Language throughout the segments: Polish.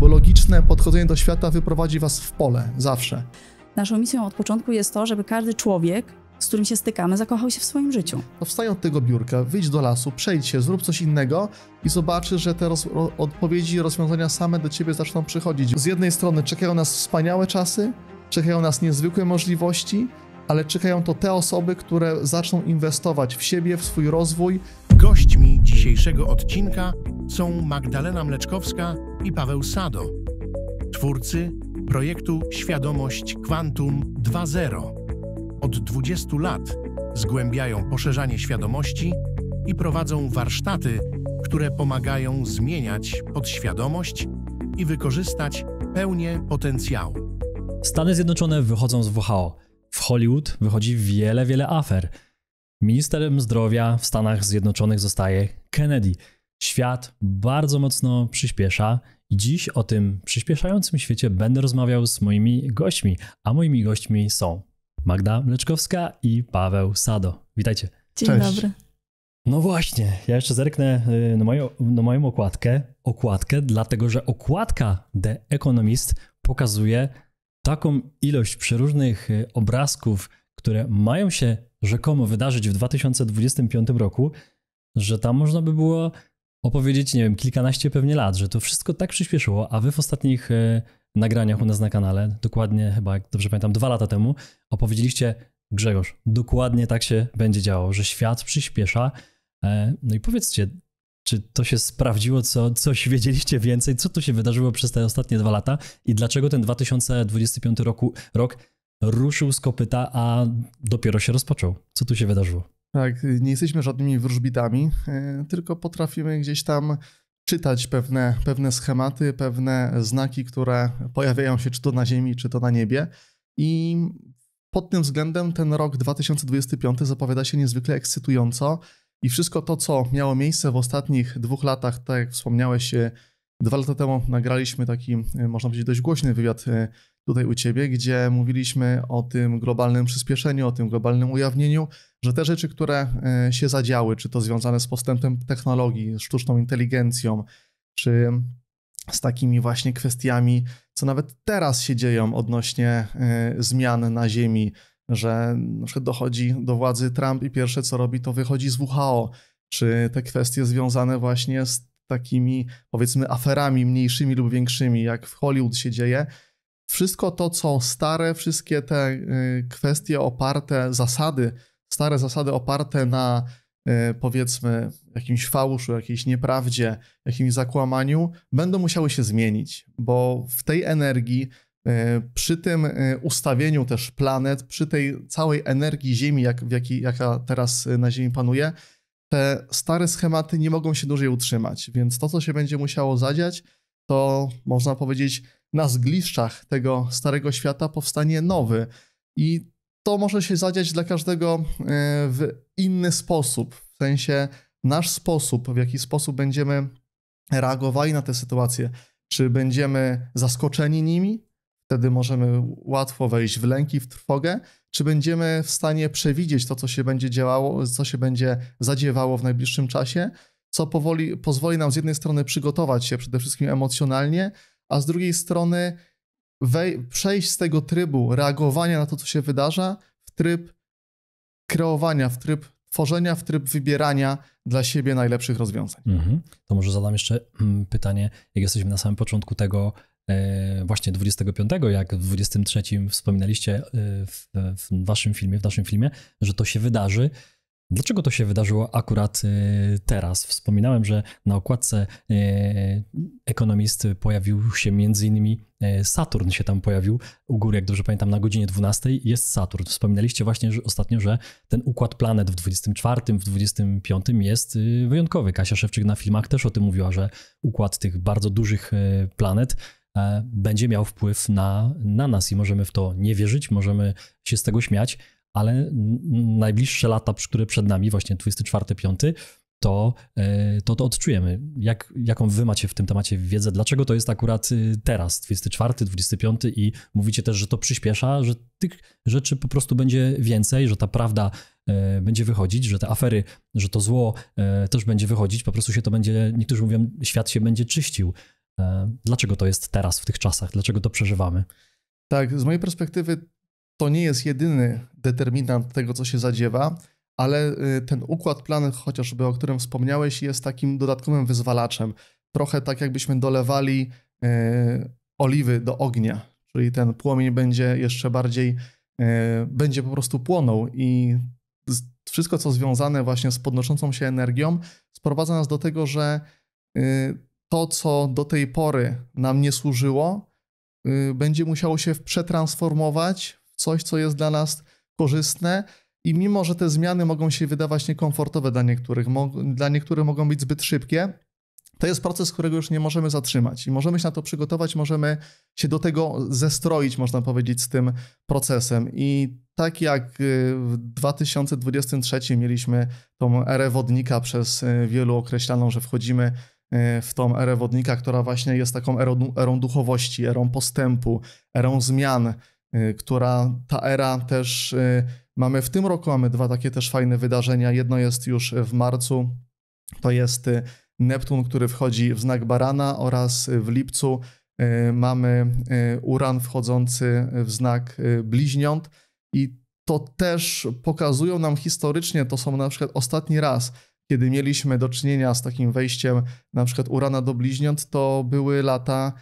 bo logiczne podchodzenie do świata wyprowadzi was w pole, zawsze. Naszą misją od początku jest to, żeby każdy człowiek, z którym się stykamy, zakochał się w swoim życiu. To wstań od tego biurka, wyjdź do lasu, przejdź się, zrób coś innego i zobaczysz, że te odpowiedzi i rozwiązania same do ciebie zaczną przychodzić. Z jednej strony czekają nas wspaniałe czasy, czekają nas niezwykłe możliwości, ale czekają to te osoby, które zaczną inwestować w siebie, w swój rozwój. Gośćmi dzisiejszego odcinka są Magdalena Mleczkowska i Paweł Sado, twórcy projektu Świadomość Quantum 2.0. Od 20 lat zgłębiają poszerzanie świadomości i prowadzą warsztaty, które pomagają zmieniać podświadomość i wykorzystać pełnię potencjału. Stany Zjednoczone wychodzą z WHO. W Hollywood wychodzi wiele afer. Ministrem zdrowia w Stanach Zjednoczonych zostaje Kennedy. Świat bardzo mocno przyspiesza i dziś o tym przyspieszającym świecie będę rozmawiał z moimi gośćmi, a moimi gośćmi są Magda Mleczkowska i Paweł Sado. Witajcie. Dzień dobry. No właśnie, ja jeszcze zerknę na moją okładkę, dlatego że okładka The Economist pokazuje taką ilość przeróżnych obrazków, które mają się rzekomo wydarzyć w 2025 roku, że tam można by było opowiedzieć, nie wiem, kilkanaście pewnie lat, że to wszystko tak przyspieszyło, a wy w ostatnich nagraniach u nas na kanale, dokładnie chyba, jak dobrze pamiętam, 2 lata temu, opowiedzieliście, Grzegorz, dokładnie tak się będzie działo, że świat przyspiesza. No i powiedzcie, czy to się sprawdziło, coś wiedzieliście więcej, co tu się wydarzyło przez te ostatnie 2 lata i dlaczego ten 2025 rok ruszył z kopyta, a dopiero się rozpoczął? Co tu się wydarzyło? Tak, nie jesteśmy żadnymi wróżbitami, tylko potrafimy gdzieś tam czytać pewne schematy, pewne znaki, które pojawiają się czy to na ziemi, czy to na niebie. I pod tym względem ten rok 2025 zapowiada się niezwykle ekscytująco i wszystko to, co miało miejsce w ostatnich 2 latach, tak jak wspomniałeś, 2 lata temu nagraliśmy taki, można powiedzieć, dość głośny wywiad tutaj u ciebie, gdzie mówiliśmy o tym globalnym przyspieszeniu, o tym globalnym ujawnieniu, że te rzeczy, które się zadziały, czy to związane z postępem technologii, sztuczną inteligencją, czy z takimi właśnie kwestiami, co nawet teraz się dzieją odnośnie zmian na Ziemi, że na przykład dochodzi do władzy Trump i pierwsze co robi, to wychodzi z WHO, czy te kwestie związane właśnie z takimi, powiedzmy, aferami mniejszymi lub większymi, jak w Hollywood się dzieje. Wszystko to, co stare, wszystkie te kwestie oparte, stare zasady oparte na, powiedzmy, jakimś fałszu, jakiejś nieprawdzie, jakimś zakłamaniu, będą musiały się zmienić, bo w tej energii, przy tym ustawieniu też planet, przy tej całej energii Ziemi, jaka teraz na Ziemi panuje, te stare schematy nie mogą się dłużej utrzymać, więc to, co się będzie musiało zadziać, to można powiedzieć, na zgliszczach tego starego świata powstanie nowy i to może się zadziać dla każdego w inny sposób, w sensie nasz sposób, w jaki sposób będziemy reagowali na te sytuacje, czy będziemy zaskoczeni nimi, wtedy możemy łatwo wejść w lęk i w trwogę, czy będziemy w stanie przewidzieć to, co się będzie działało, co się będzie zadziewało w najbliższym czasie, co pozwoli nam z jednej strony przygotować się przede wszystkim emocjonalnie, a z drugiej strony przejść z tego trybu reagowania na to, co się wydarza, w tryb kreowania, w tryb tworzenia, w tryb wybierania dla siebie najlepszych rozwiązań. To może zadam jeszcze pytanie, jak jesteśmy na samym początku tego właśnie 25, jak w 23 wspominaliście w naszym filmie, że to się wydarzy. Dlaczego to się wydarzyło akurat teraz? Wspominałem, że na okładce Economist pojawił się m.in. Saturn się tam pojawił. U góry, jak dobrze pamiętam, na godzinie 12 jest Saturn. Wspominaliście właśnie że ostatnio, że ten układ planet w 24, w 25 jest wyjątkowy. Kasia Szewczyk na filmach też o tym mówiła, że układ tych bardzo dużych planet będzie miał wpływ na nas i możemy w to nie wierzyć, możemy się z tego śmiać, ale najbliższe lata, które przed nami, właśnie 24-5, to odczujemy. Jaką wy macie w tym temacie wiedzę? Dlaczego to jest akurat teraz, 24, 25 i mówicie też, że to przyspiesza, że tych rzeczy po prostu będzie więcej, że ta prawda będzie wychodzić, że te afery, że to zło też będzie wychodzić, po prostu się to będzie, niektórzy mówią, świat się będzie czyścił. Dlaczego to jest teraz, w tych czasach? Dlaczego to przeżywamy? Tak, z mojej perspektywy to nie jest jedyny determinant tego, co się zadziewa, ale ten układ planet chociażby, o którym wspomniałeś, jest takim dodatkowym wyzwalaczem. Trochę tak jakbyśmy dolewali oliwy do ognia, czyli ten płomień będzie jeszcze bardziej, będzie po prostu płonął i wszystko, co związane właśnie z podnoszącą się energią, sprowadza nas do tego, że to, co do tej pory nam nie służyło, będzie musiało się przetransformować w coś, co jest dla nas korzystne i mimo, że te zmiany mogą się wydawać niekomfortowe dla niektórych mogą być zbyt szybkie, to jest proces, którego już nie możemy zatrzymać i możemy się na to przygotować, możemy się do tego zestroić, można powiedzieć, z tym procesem. I tak jak w 2023 mieliśmy tą erę wodnika, przez wielu określaną, że wchodzimy w tą erę wodnika, która właśnie jest taką erą duchowości, erą postępu, erą zmian, ta era też mamy w tym roku, mamy dwa takie też fajne wydarzenia. Jedno jest już w marcu, to jest Neptun, który wchodzi w znak Barana, oraz w lipcu mamy Uran wchodzący w znak Bliźniąt i to też pokazują nam historycznie, to są na przykład ostatni raz, kiedy mieliśmy do czynienia z takim wejściem na przykład Urana do Bliźniąt, to były lata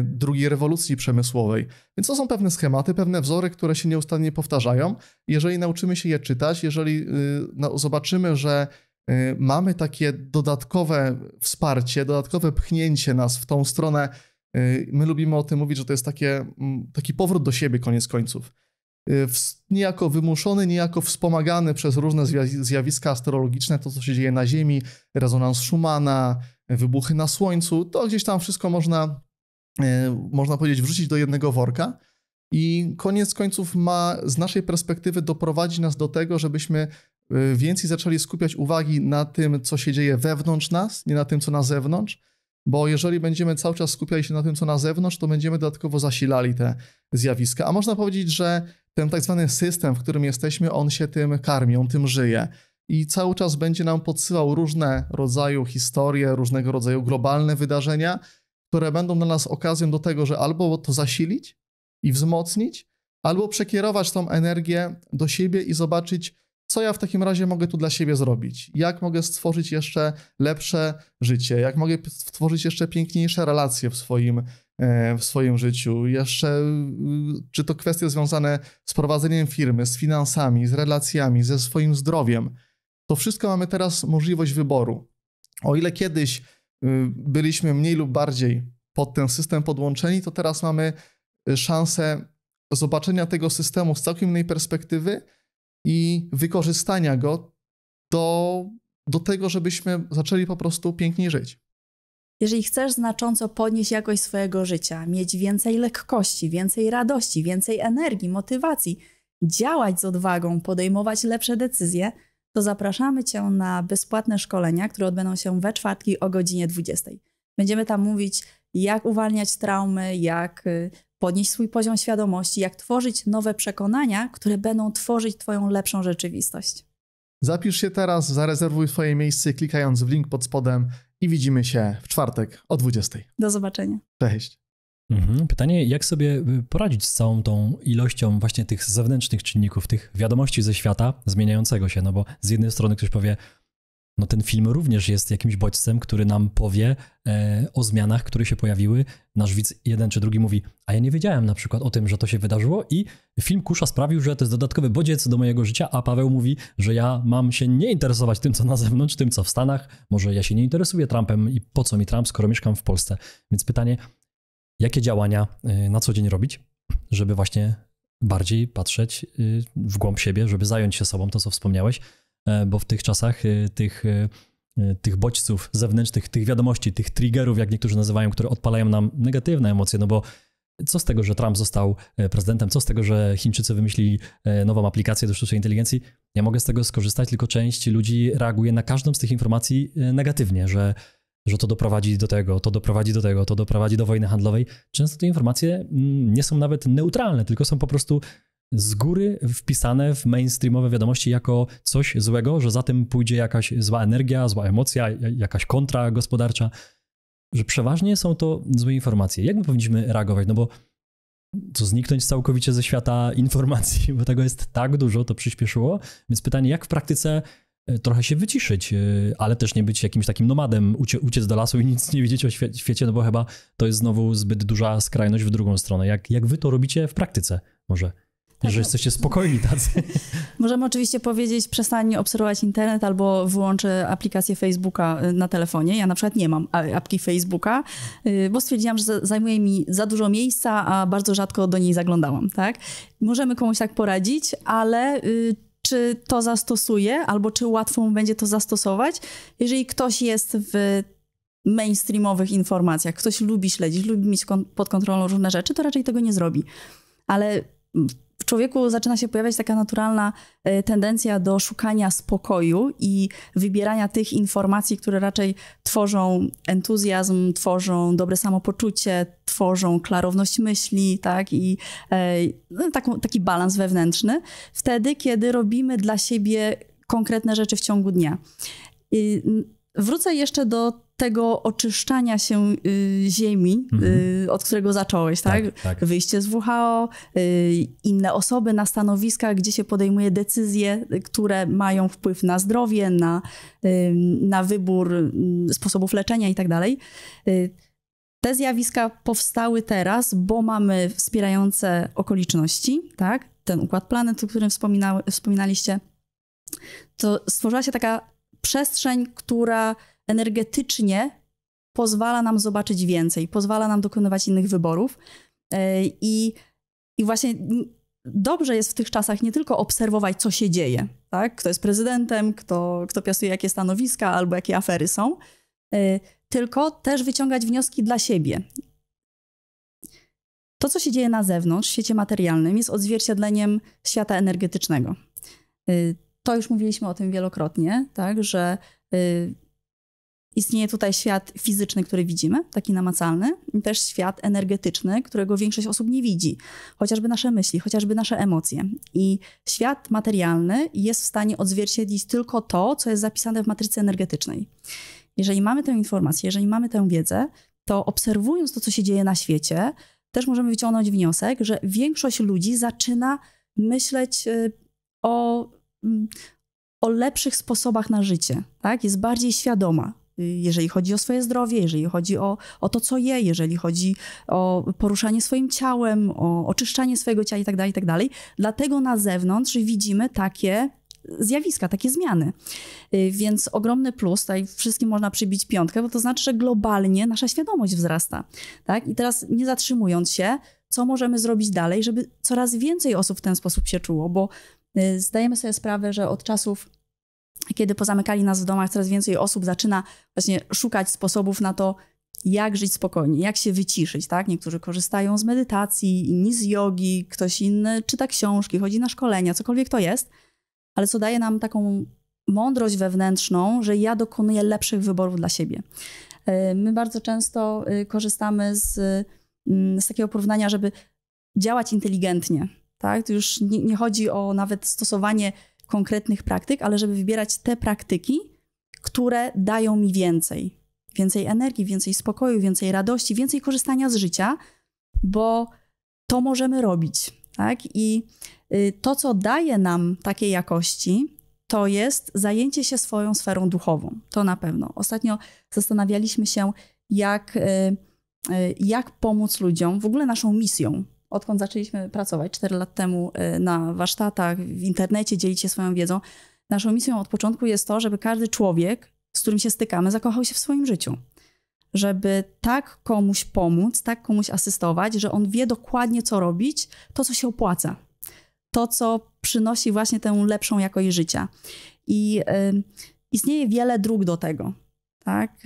drugiej rewolucji przemysłowej. Więc to są pewne schematy, pewne wzory, które się nieustannie powtarzają. Jeżeli nauczymy się je czytać, jeżeli zobaczymy, że mamy takie dodatkowe wsparcie, dodatkowe pchnięcie nas w tą stronę, my lubimy o tym mówić, że to jest taki powrót do siebie koniec końców. Niejako wymuszony, niejako wspomagany przez różne zjawiska astrologiczne, to co się dzieje na Ziemi, rezonans Schumana, wybuchy na Słońcu, to gdzieś tam wszystko można powiedzieć wrzucić do jednego worka i koniec końców ma z naszej perspektywy doprowadzić nas do tego, żebyśmy więcej zaczęli skupiać uwagi na tym, co się dzieje wewnątrz nas, nie na tym, co na zewnątrz, bo jeżeli będziemy cały czas skupiali się na tym, co na zewnątrz, to będziemy dodatkowo zasilali te zjawiska. A można powiedzieć, że ten tak zwany system, w którym jesteśmy, on się tym karmi, on tym żyje i cały czas będzie nam podsyłał różne rodzaju historie, różnego rodzaju globalne wydarzenia, które będą dla nas okazją do tego, że albo to zasilić i wzmocnić, albo przekierować tą energię do siebie i zobaczyć, co ja w takim razie mogę tu dla siebie zrobić, jak mogę stworzyć jeszcze lepsze życie, jak mogę stworzyć jeszcze piękniejsze relacje w swoim życiu, jeszcze czy to kwestie związane z prowadzeniem firmy, z finansami, z relacjami, ze swoim zdrowiem. To wszystko mamy teraz możliwość wyboru. O ile kiedyś byliśmy mniej lub bardziej pod ten system podłączeni, to teraz mamy szansę zobaczenia tego systemu z całkiem innej perspektywy i wykorzystania go do tego, żebyśmy zaczęli po prostu piękniej żyć. Jeżeli chcesz znacząco podnieść jakość swojego życia, mieć więcej lekkości, więcej radości, więcej energii, motywacji, działać z odwagą, podejmować lepsze decyzje, to zapraszamy Cię na bezpłatne szkolenia, które odbędą się we czwartki o godzinie 20. Będziemy tam mówić, jak uwalniać traumy, jak podnieść swój poziom świadomości, jak tworzyć nowe przekonania, które będą tworzyć Twoją lepszą rzeczywistość. Zapisz się teraz, zarezerwuj swoje miejsce klikając w link pod spodem i widzimy się w czwartek o 20. Do zobaczenia. Cześć. Pytanie, jak sobie poradzić z całą tą ilością właśnie tych zewnętrznych czynników, tych wiadomości ze świata zmieniającego się, no bo z jednej strony ktoś powie, no ten film również jest jakimś bodźcem, który nam powie o zmianach, które się pojawiły. Nasz widz jeden czy drugi mówi, a ja nie wiedziałem na przykład o tym, że to się wydarzyło i film Kusza sprawił, że to jest dodatkowy bodziec do mojego życia, a Paweł mówi, że ja mam się nie interesować tym, co na zewnątrz, tym, co w Stanach. Może ja się nie interesuję Trumpem i po co mi Trump, skoro mieszkam w Polsce. Więc pytanie, jakie działania na co dzień robić, żeby właśnie bardziej patrzeć w głąb siebie, żeby zająć się sobą, to co wspomniałeś, bo w tych czasach tych bodźców zewnętrznych, tych wiadomości, tych triggerów, jak niektórzy nazywają, które odpalają nam negatywne emocje, no bo co z tego, że Trump został prezydentem, co z tego, że Chińczycy wymyślili nową aplikację do sztucznej inteligencji, ja mogę z tego skorzystać, tylko część ludzi reaguje na każdą z tych informacji negatywnie, że to doprowadzi do tego, to doprowadzi do tego, to doprowadzi do wojny handlowej. Często te informacje nie są nawet neutralne, tylko są po prostu z góry wpisane w mainstreamowe wiadomości jako coś złego, że za tym pójdzie jakaś zła energia, zła emocja, jakaś kontra gospodarcza. że przeważnie są to złe informacje. Jak my powinniśmy reagować? No bo co, zniknąć całkowicie ze świata informacji, bo tego jest tak dużo, to przyspieszyło. Więc pytanie, jak w praktyce trochę się wyciszyć, ale też nie być jakimś takim nomadem, uciec do lasu i nic nie widzieć o świecie, no bo chyba to jest znowu zbyt duża skrajność w drugą stronę. Jak wy to robicie w praktyce może? Że jesteście spokojni tacy. Możemy oczywiście powiedzieć, przestań obserwować internet albo wyłączę aplikację Facebooka na telefonie. Ja na przykład nie mam apki Facebooka, bo stwierdziłam, że zajmuje mi za dużo miejsca, a bardzo rzadko do niej zaglądałam. Tak? Możemy komuś tak poradzić, ale czy to zastosuje albo czy łatwo mu będzie to zastosować? Jeżeli ktoś jest w mainstreamowych informacjach, ktoś lubi śledzić, lubi mieć pod kontrolą różne rzeczy, to raczej tego nie zrobi. Ale w człowieku zaczyna się pojawiać taka naturalna tendencja do szukania spokoju i wybierania tych informacji, które raczej tworzą entuzjazm, tworzą dobre samopoczucie, tworzą klarowność myśli, tak? I taki balans wewnętrzny. Wtedy, kiedy robimy dla siebie konkretne rzeczy w ciągu dnia. Wrócę jeszcze do tego oczyszczania się ziemi, od którego zacząłeś, tak? Tak. Wyjście z WHO, inne osoby na stanowiskach, gdzie się podejmuje decyzje, które mają wpływ na zdrowie, na wybór sposobów leczenia i tak dalej. Te zjawiska powstały teraz, bo mamy wspierające okoliczności, tak? Ten układ planet, o którym wspominaliście. To stworzyła się taka przestrzeń, która energetycznie pozwala nam zobaczyć więcej, pozwala nam dokonywać innych wyborów. I właśnie dobrze jest w tych czasach nie tylko obserwować, co się dzieje, tak? Kto jest prezydentem, kto piastuje jakie stanowiska albo jakie afery są, tylko też wyciągać wnioski dla siebie. To, co się dzieje na zewnątrz, w świecie materialnym, jest odzwierciedleniem świata energetycznego. To już mówiliśmy o tym wielokrotnie, tak, że istnieje tutaj świat fizyczny, który widzimy, taki namacalny, i też świat energetyczny, którego większość osób nie widzi. Chociażby nasze myśli, chociażby nasze emocje. I świat materialny jest w stanie odzwierciedlić tylko to, co jest zapisane w matrycy energetycznej. Jeżeli mamy tę informację, jeżeli mamy tę wiedzę, to obserwując to, co się dzieje na świecie, też możemy wyciągnąć wniosek, że większość ludzi zaczyna myśleć o lepszych sposobach na życie, tak? Jest bardziej świadoma, jeżeli chodzi o swoje zdrowie, jeżeli chodzi o to, co je, jeżeli chodzi o poruszanie swoim ciałem, o oczyszczanie swojego ciała itd., itd. Dlatego na zewnątrz widzimy takie zjawiska, takie zmiany. Więc ogromny plus, tutaj wszystkim można przybić piątkę, bo to znaczy, że globalnie nasza świadomość wzrasta. Tak? I teraz nie zatrzymując się, co możemy zrobić dalej, żeby coraz więcej osób w ten sposób się czuło, bo zdajemy sobie sprawę, że od czasów, kiedy pozamykali nas w domach, coraz więcej osób zaczyna właśnie szukać sposobów na to, jak żyć spokojnie, jak się wyciszyć. Tak? Niektórzy korzystają z medytacji, inni z jogi, ktoś inny czyta książki, chodzi na szkolenia, cokolwiek to jest, ale co daje nam taką mądrość wewnętrzną, że ja dokonuję lepszych wyborów dla siebie. My bardzo często korzystamy z takiego porównania, żeby działać inteligentnie. Tak? To już nie chodzi o nawet stosowanie konkretnych praktyk, ale żeby wybierać te praktyki, które dają mi więcej. Więcej energii, więcej spokoju, więcej radości, więcej korzystania z życia, bo to możemy robić. Tak? I to, co daje nam takiej jakości, to jest zajęcie się swoją sferą duchową. To na pewno. Ostatnio zastanawialiśmy się, jak pomóc ludziom, w ogóle naszą misją. Odkąd zaczęliśmy pracować 4 lat temu na warsztatach, w internecie, dzielić się swoją wiedzą. Naszą misją od początku jest to, żeby każdy człowiek, z którym się stykamy, zakochał się w swoim życiu. Żeby tak komuś pomóc, tak komuś asystować, że on wie dokładnie, co robić, to, co się opłaca. To, co przynosi właśnie tę lepszą jakość życia. I istnieje wiele dróg do tego. Tak?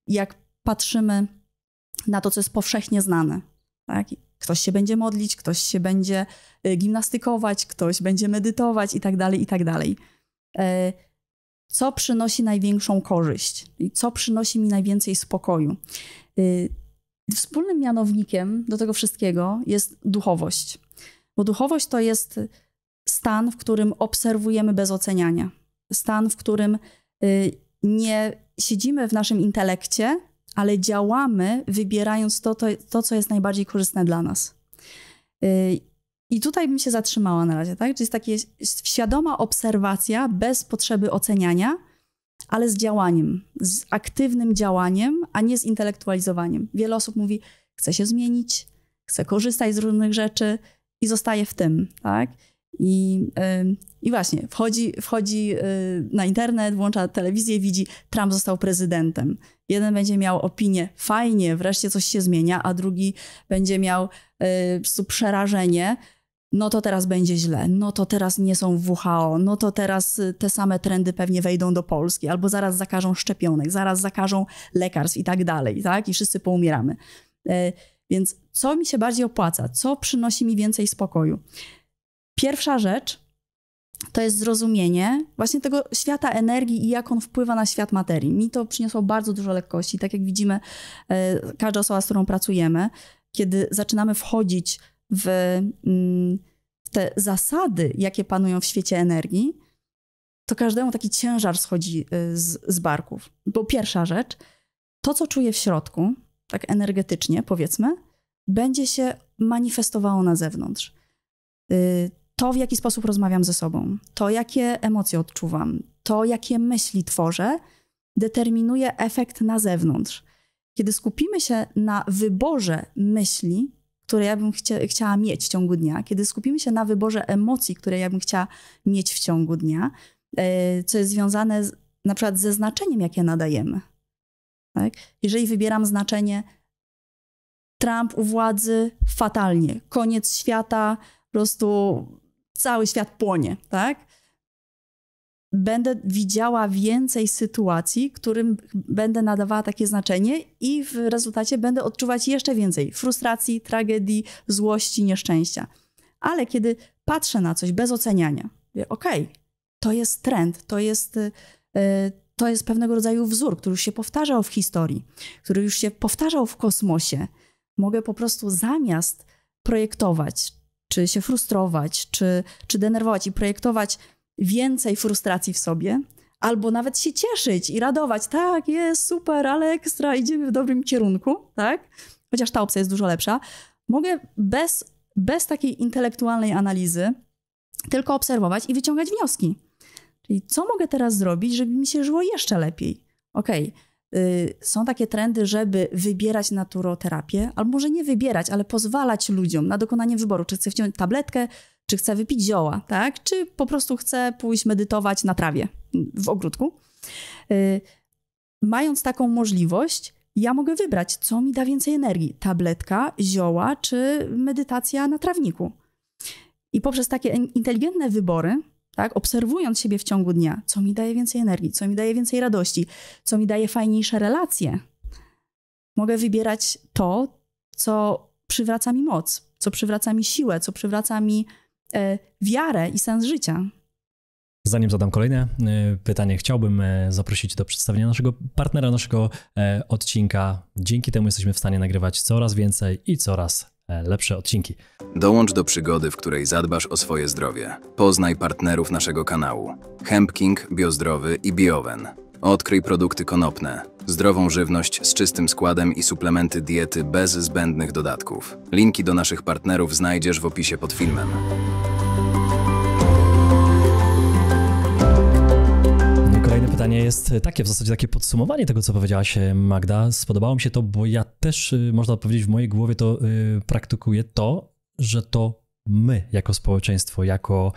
Jak patrzymy na to, co jest powszechnie znane. Tak? Ktoś się będzie modlić, ktoś się będzie gimnastykować, ktoś będzie medytować i tak dalej. Co przynosi największą korzyść i co przynosi mi najwięcej spokoju. Wspólnym mianownikiem do tego wszystkiego jest duchowość. Bo duchowość to jest stan, w którym obserwujemy bez oceniania. Stan, w którym nie siedzimy w naszym intelekcie ale działamy, wybierając to, co jest najbardziej korzystne dla nas. I tutaj bym się zatrzymała na razie, tak? To jest taka świadoma obserwacja bez potrzeby oceniania, ale z działaniem, z aktywnym działaniem, a nie z intelektualizowaniem. Wiele osób mówi, chce się zmienić, chce korzystać z różnych rzeczy i zostaje w tym, tak? I właśnie wchodzi na internet, włącza telewizję, widzi, Trump został prezydentem. Jeden będzie miał opinię, fajnie, wreszcie coś się zmienia, a drugi będzie miał po prostu przerażenie, no to teraz będzie źle, no to teraz nie są w WHO, no to teraz te same trendy pewnie wejdą do Polski, albo zaraz zakażą szczepionek, zaraz zakażą lekarstw i tak dalej, tak? I wszyscy poumieramy. Więc co mi się bardziej opłaca? Co przynosi mi więcej spokoju? Pierwsza rzecz to jest zrozumienie właśnie tego świata energii i jak on wpływa na świat materii. Mi to przyniosło bardzo dużo lekkości. Tak jak widzimy, każda osoba, z którą pracujemy, kiedy zaczynamy wchodzić w te zasady, jakie panują w świecie energii, to każdemu taki ciężar schodzi z barków. Bo pierwsza rzecz, to co czuję w środku, tak energetycznie powiedzmy, będzie się manifestowało na zewnątrz. To, w jaki sposób rozmawiam ze sobą, to, jakie emocje odczuwam, to, jakie myśli tworzę, determinuje efekt na zewnątrz. Kiedy skupimy się na wyborze myśli, które ja bym chciała mieć w ciągu dnia, kiedy skupimy się na wyborze emocji, które ja bym chciała mieć w ciągu dnia, co jest związane na przykład ze znaczeniem, jakie nadajemy. Tak? Jeżeli wybieram znaczenie Trump u władzy, fatalnie, koniec świata, po prostu cały świat płonie, tak? Będę widziała więcej sytuacji, którym będę nadawała takie znaczenie i w rezultacie będę odczuwać jeszcze więcej frustracji, tragedii, złości, nieszczęścia. Ale kiedy patrzę na coś bez oceniania, mówię, okej, to jest trend, to jest pewnego rodzaju wzór, który już się powtarzał w historii, który już się powtarzał w kosmosie. Mogę po prostu zamiast projektować, czy się frustrować, czy denerwować i projektować więcej frustracji w sobie, albo nawet się cieszyć i radować. Tak, jest super, ale ekstra, idziemy w dobrym kierunku, tak? Chociaż ta opcja jest dużo lepsza. Mogę bez takiej intelektualnej analizy tylko obserwować i wyciągać wnioski. Czyli co mogę teraz zrobić, żeby mi się żyło jeszcze lepiej? Okej. Są takie trendy, żeby wybierać naturoterapię, albo może nie wybierać, ale pozwalać ludziom na dokonanie wyboru, czy chcę wziąć tabletkę, czy chcę wypić zioła, tak? Czy po prostu chcę pójść medytować na trawie w ogródku. Mając taką możliwość, ja mogę wybrać, co mi da więcej energii. Tabletka, zioła, czy medytacja na trawniku. I poprzez takie inteligentne wybory, tak, obserwując siebie w ciągu dnia, co mi daje więcej energii, co mi daje więcej radości, co mi daje fajniejsze relacje, mogę wybierać to, co przywraca mi moc, co przywraca mi siłę, co przywraca mi wiarę i sens życia. Zanim zadam kolejne pytanie, chciałbym zaprosić do przedstawienia naszego partnera, naszego odcinka. Dzięki temu jesteśmy w stanie nagrywać coraz więcej i coraz lepsze odcinki. Dołącz do przygody, w której zadbasz o swoje zdrowie. Poznaj partnerów naszego kanału. Hemp King, Biozdrowy i Biowen. Odkryj produkty konopne, zdrową żywność z czystym składem i suplementy diety bez zbędnych dodatków. Linki do naszych partnerów znajdziesz w opisie pod filmem. Kolejne pytanie jest takie, w zasadzie takie podsumowanie tego, co powiedziałaś, Magda. Spodobało mi się to, bo ja też, można powiedzieć, w mojej głowie to praktykuję to, że to my jako społeczeństwo, jako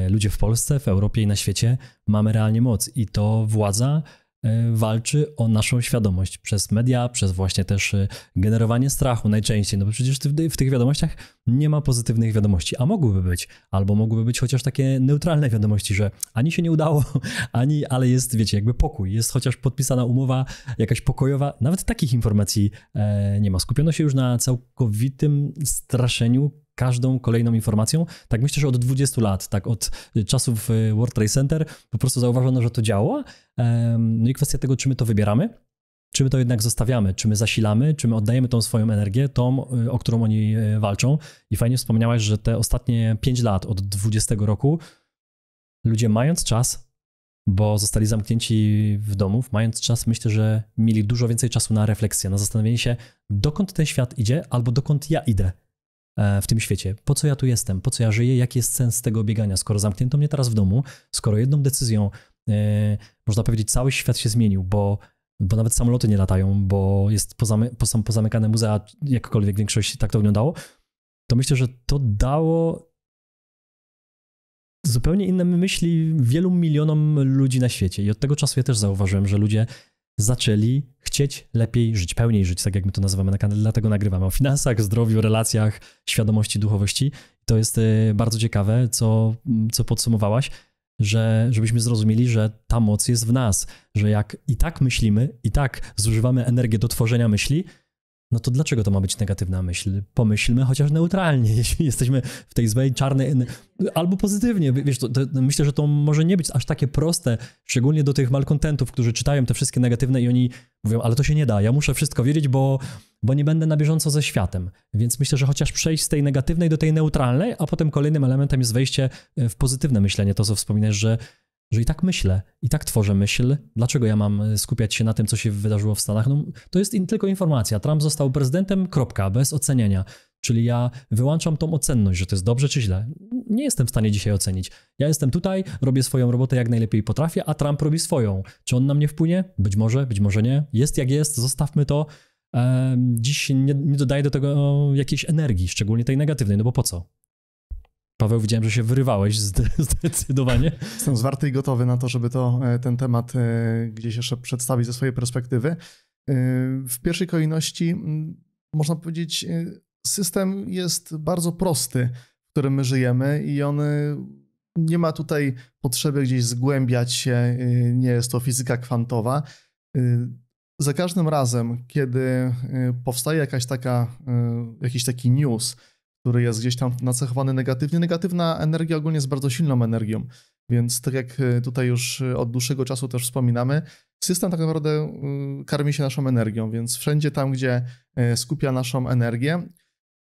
ludzie w Polsce, w Europie i na świecie mamy realnie moc i to władza walczy o naszą świadomość przez media, przez właśnie też generowanie strachu najczęściej, no bo przecież w tych wiadomościach nie ma pozytywnych wiadomości, a mogłyby być, albo mogłyby być chociaż takie neutralne wiadomości, że ani się nie udało, ale jest, wiecie, jakby pokój, jest chociaż podpisana umowa jakaś pokojowa, nawet takich informacji nie ma. Skupiono się już na całkowitym straszeniu każdą kolejną informacją. Tak myślę, że od 20 lat, tak od czasów World Trade Center po prostu zauważono, że to działa. No i kwestia tego, czy my to wybieramy, czy my to jednak zostawiamy, czy my zasilamy, czy my oddajemy tą swoją energię, tą, o którą oni walczą. I fajnie wspomniałaś, że te ostatnie 5 lat od 20 roku ludzie mając czas bo zostali zamknięci w domu, mając czas, myślę, że mieli dużo więcej czasu na refleksję, na zastanowienie się, dokąd ten świat idzie, albo dokąd ja idę w tym świecie. Po co ja tu jestem? Po co ja żyję? Jaki jest sens tego biegania? Skoro zamknięto mnie teraz w domu, skoro jedną decyzją, można powiedzieć, cały świat się zmienił, bo nawet samoloty nie latają, bo są pozamykane muzea, jakkolwiek większość tak to wyglądało, to myślę, że to dało zupełnie inne myśli wielu milionom ludzi na świecie. I od tego czasu ja też zauważyłem, że ludzie zaczęli chcieć lepiej żyć, pełniej żyć, tak jak my to nazywamy na kanale, dlatego nagrywamy o finansach, zdrowiu, relacjach, świadomości, duchowości. To jest bardzo ciekawe, co podsumowałaś, żebyśmy zrozumieli, że ta moc jest w nas, że jak i tak myślimy, i tak zużywamy energię do tworzenia myśli, no to dlaczego to ma być negatywna myśl? Pomyślmy chociaż neutralnie, jeśli jesteśmy w tej złej, czarnej, albo pozytywnie. Wiesz, myślę, że to może nie być aż takie proste, szczególnie do tych malkontentów, którzy czytają te wszystkie negatywne i oni mówią, ale to się nie da, ja muszę wszystko wiedzieć, bo nie będę na bieżąco ze światem. Więc myślę, że chociaż przejść z tej negatywnej do tej neutralnej, a potem kolejnym elementem jest wejście w pozytywne myślenie, to co wspominasz, że i tak myślę, i tak tworzę myśl. Dlaczego ja mam skupiać się na tym, co się wydarzyło w Stanach? No, to jest tylko informacja. Trump został prezydentem, kropka, bez oceniania. Czyli ja wyłączam tą ocenność, że to jest dobrze czy źle. Nie jestem w stanie dzisiaj ocenić. Ja jestem tutaj, robię swoją robotę jak najlepiej potrafię, a Trump robi swoją. Czy on na mnie wpłynie? Być może nie. Jest jak jest, zostawmy to. Dziś nie dodaję do tego jakiejś energii, szczególnie tej negatywnej, no bo po co? Paweł, widziałem, że się wyrywałeś zdecydowanie. Jestem zwarty i gotowy na to, żeby ten temat gdzieś jeszcze przedstawić ze swojej perspektywy. W pierwszej kolejności można powiedzieć, system jest bardzo prosty, w którym my żyjemy i on nie ma tutaj potrzeby gdzieś zgłębiać się, nie jest to fizyka kwantowa. Za każdym razem, kiedy powstaje jakiś taki news, który jest gdzieś tam nacechowany negatywnie. Negatywna energia ogólnie jest bardzo silną energią, więc tak jak tutaj już od dłuższego czasu też wspominamy, system tak naprawdę karmi się naszą energią, więc wszędzie tam, gdzie skupia naszą energię,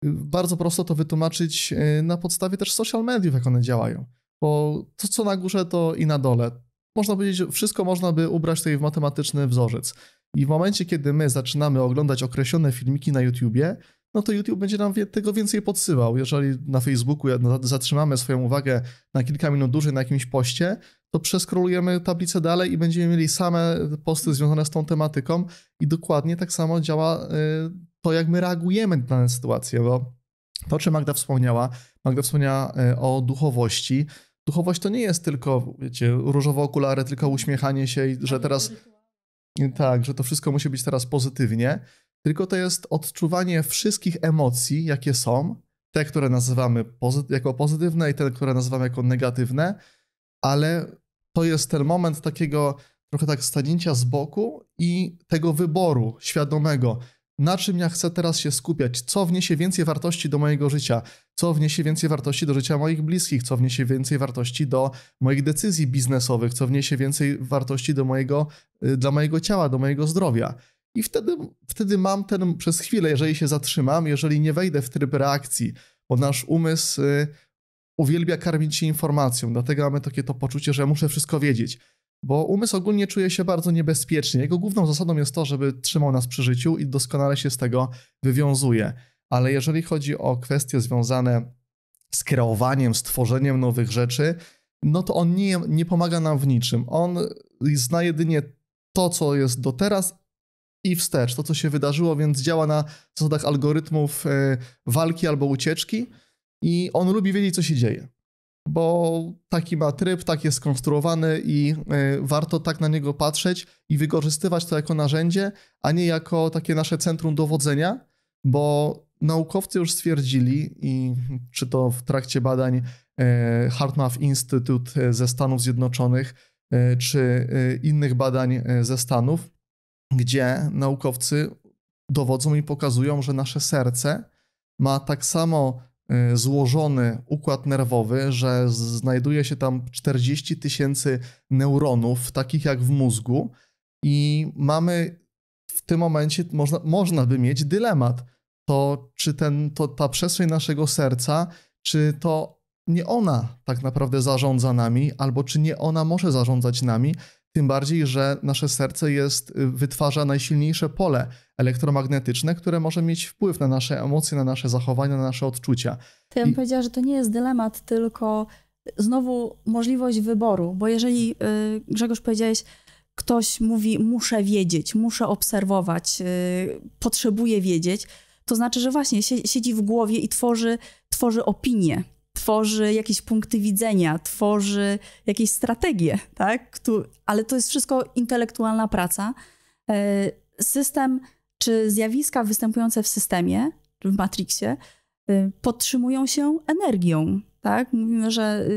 bardzo prosto to wytłumaczyć na podstawie też social mediów, jak one działają, bo to co na górze, to i na dole. Można powiedzieć, wszystko można by ubrać tutaj w matematyczny wzorzec. I w momencie, kiedy my zaczynamy oglądać określone filmiki na YouTubie, no to YouTube będzie nam tego więcej podsyłał. Jeżeli na Facebooku zatrzymamy swoją uwagę na kilka minut dłużej na jakimś poście, to przeskrolujemy tablicę dalej i będziemy mieli same posty związane z tą tematyką i dokładnie tak samo działa to, jak my reagujemy na dane sytuacje, bo to, o czym Magda wspomniała o duchowości. Duchowość to nie jest tylko, wiecie, różowe okulary, tylko uśmiechanie się i że teraz... Tak, że to wszystko musi być teraz pozytywnie, tylko to jest odczuwanie wszystkich emocji, jakie są, te, które nazywamy jako pozytywne i te, które nazywamy jako negatywne, ale to jest ten moment takiego trochę tak stanięcia z boku i tego wyboru świadomego, na czym ja chcę teraz się skupiać, co wniesie więcej wartości do mojego życia, co wniesie więcej wartości do życia moich bliskich, co wniesie więcej wartości do moich decyzji biznesowych, co wniesie więcej wartości dla mojego ciała, do mojego zdrowia. I wtedy mam przez chwilę, jeżeli się zatrzymam, jeżeli nie wejdę w tryb reakcji, bo nasz umysł uwielbia karmić się informacją, dlatego mamy takie to poczucie, że muszę wszystko wiedzieć. Bo umysł ogólnie czuje się bardzo niebezpiecznie. Jego główną zasadą jest to, żeby trzymał nas przy życiu i doskonale się z tego wywiązuje. Ale jeżeli chodzi o kwestie związane z kreowaniem, z tworzeniem nowych rzeczy, no to on nie pomaga nam w niczym. On zna jedynie to, co jest do teraz i wstecz, to, co się wydarzyło, więc działa na zasadach algorytmów walki albo ucieczki i on lubi wiedzieć, co się dzieje. Bo taki ma tryb, tak jest skonstruowany i warto tak na niego patrzeć i wykorzystywać to jako narzędzie, a nie jako takie nasze centrum dowodzenia, bo naukowcy już stwierdzili, i czy to w trakcie badań HeartMath Institute ze Stanów Zjednoczonych, czy innych badań ze Stanów, gdzie naukowcy dowodzą i pokazują, że nasze serce ma tak samo złożony układ nerwowy, że znajduje się tam 40 000 neuronów, takich jak w mózgu, i mamy w tym momencie, można by mieć dylemat, to czy ta przestrzeń naszego serca, czy to nie ona tak naprawdę zarządza nami, albo czy nie ona może zarządzać nami, tym bardziej, że nasze serce wytwarza najsilniejsze pole elektromagnetyczne, które może mieć wpływ na nasze emocje, na nasze zachowania, na nasze odczucia. To ja bym powiedziała, że to nie jest dylemat, tylko znowu możliwość wyboru, bo jeżeli, Grzegorz, powiedziałeś, ktoś mówi, muszę wiedzieć, muszę obserwować, potrzebuję wiedzieć, to znaczy, że właśnie siedzi w głowie i tworzy opinię, tworzy jakieś punkty widzenia, tworzy jakieś strategie, tak? Ale to jest wszystko intelektualna praca. System czy zjawiska występujące w systemie, w Matrixie, podtrzymują się energią, tak? Mówimy, że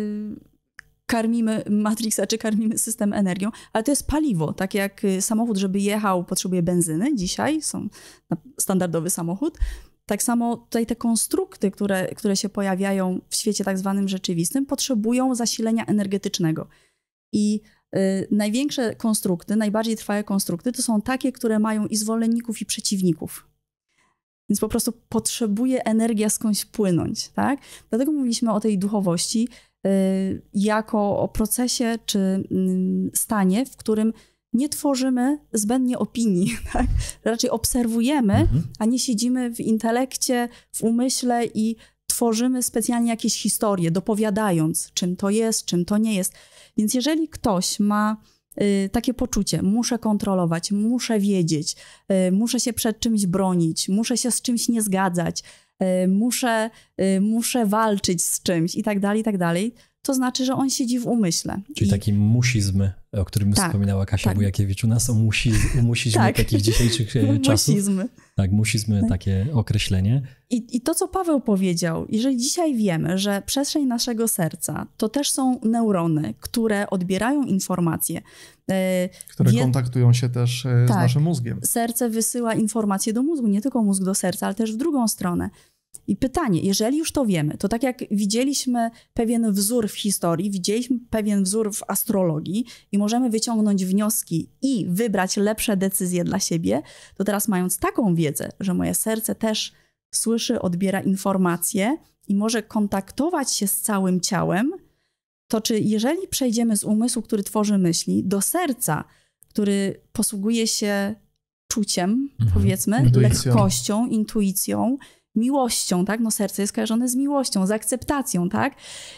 karmimy Matrixa, czy karmimy system energią, ale to jest paliwo. Tak jak samochód, żeby jechał, potrzebuje benzyny. Dzisiaj są standardowy samochód. Tak samo tutaj te konstrukty, które się pojawiają w świecie tak zwanym rzeczywistym, potrzebują zasilenia energetycznego. I największe konstrukty, najbardziej trwałe konstrukty to są takie, które mają i zwolenników, i przeciwników. Więc po prostu potrzebuje energia skądś płynąć, tak? Dlatego mówiliśmy o tej duchowości jako o procesie czy stanie, w którym nie tworzymy zbędnie opinii, tak? Raczej obserwujemy, a nie siedzimy w intelekcie, w umyśle i tworzymy specjalnie jakieś historie, dopowiadając, czym to jest, czym to nie jest. Więc jeżeli ktoś ma takie poczucie, muszę kontrolować, muszę wiedzieć, muszę się przed czymś bronić, muszę się z czymś nie zgadzać, muszę walczyć z czymś i tak dalej, to znaczy, że on siedzi w umyśle. Czyli taki musizm, o którym wspominała Kasia Bujakiewicz. U nas musizmy tak. takich dzisiejszych czasów. Musizmy. Tak, musizmy, takie określenie. I to, co Paweł powiedział, jeżeli dzisiaj wiemy, że przestrzeń naszego serca to też są neurony, które odbierają informacje. Które kontaktują się też z naszym mózgiem. Serce wysyła informacje do mózgu, nie tylko mózg do serca, ale też w drugą stronę. I pytanie, jeżeli już to wiemy, to tak jak widzieliśmy pewien wzór w historii, widzieliśmy pewien wzór w astrologii i możemy wyciągnąć wnioski i wybrać lepsze decyzje dla siebie, to teraz mając taką wiedzę, że moje serce też słyszy, odbiera informacje i może kontaktować się z całym ciałem, to czy jeżeli przejdziemy z umysłu, który tworzy myśli, do serca, który posługuje się czuciem, powiedzmy, lekkością, intuicją, miłością, tak? No serce jest kojarzone z miłością, z akceptacją, tak?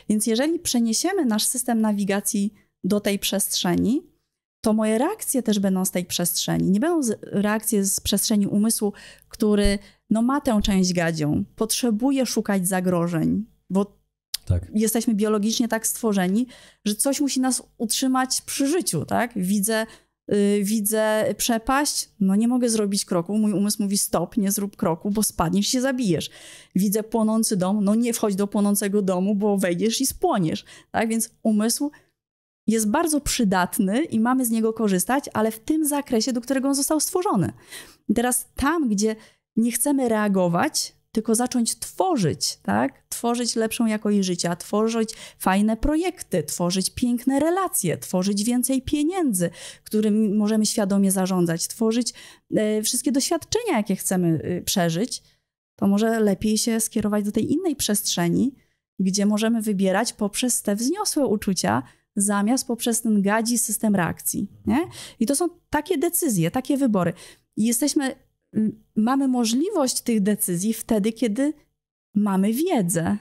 Więc jeżeli przeniesiemy nasz system nawigacji do tej przestrzeni, to moje reakcje też będą z tej przestrzeni. Nie będą reakcje z przestrzeni umysłu, który ma tę część gadzią, potrzebuje szukać zagrożeń, bo jesteśmy biologicznie tak stworzeni, że coś musi nas utrzymać przy życiu, tak? Widzę przepaść, nie mogę zrobić kroku. Mój umysł mówi stop, nie zrób kroku, bo spadniesz i się zabijesz. Widzę płonący dom, nie wchodź do płonącego domu, bo wejdziesz i spłoniesz. Tak? Więc umysł jest bardzo przydatny i mamy z niego korzystać, ale w tym zakresie, do którego on został stworzony. I teraz tam, gdzie nie chcemy reagować, tylko zacząć tworzyć, tak? Tworzyć lepszą jakość życia, tworzyć fajne projekty, tworzyć piękne relacje, tworzyć więcej pieniędzy, którymi możemy świadomie zarządzać, tworzyć wszystkie doświadczenia, jakie chcemy przeżyć, to może lepiej się skierować do tej innej przestrzeni, gdzie możemy wybierać poprzez te wzniosłe uczucia, zamiast poprzez ten gadzi system reakcji. Nie? I to są takie decyzje, takie wybory. I mamy możliwość tych decyzji wtedy, kiedy mamy wiedzę.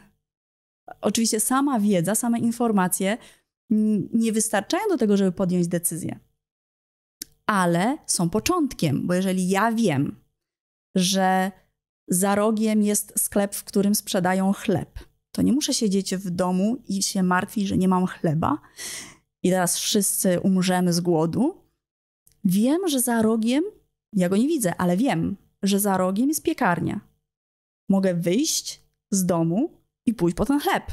Oczywiście sama wiedza, same informacje nie wystarczają do tego, żeby podjąć decyzję. Ale są początkiem, bo jeżeli ja wiem, że za rogiem jest sklep, w którym sprzedają chleb, to nie muszę siedzieć w domu i się martwić, że nie mam chleba i teraz wszyscy umrzemy z głodu. Wiem, że za rogiem, ja go nie widzę, ale wiem, że za rogiem jest piekarnia. Mogę wyjść z domu i pójść po ten chleb.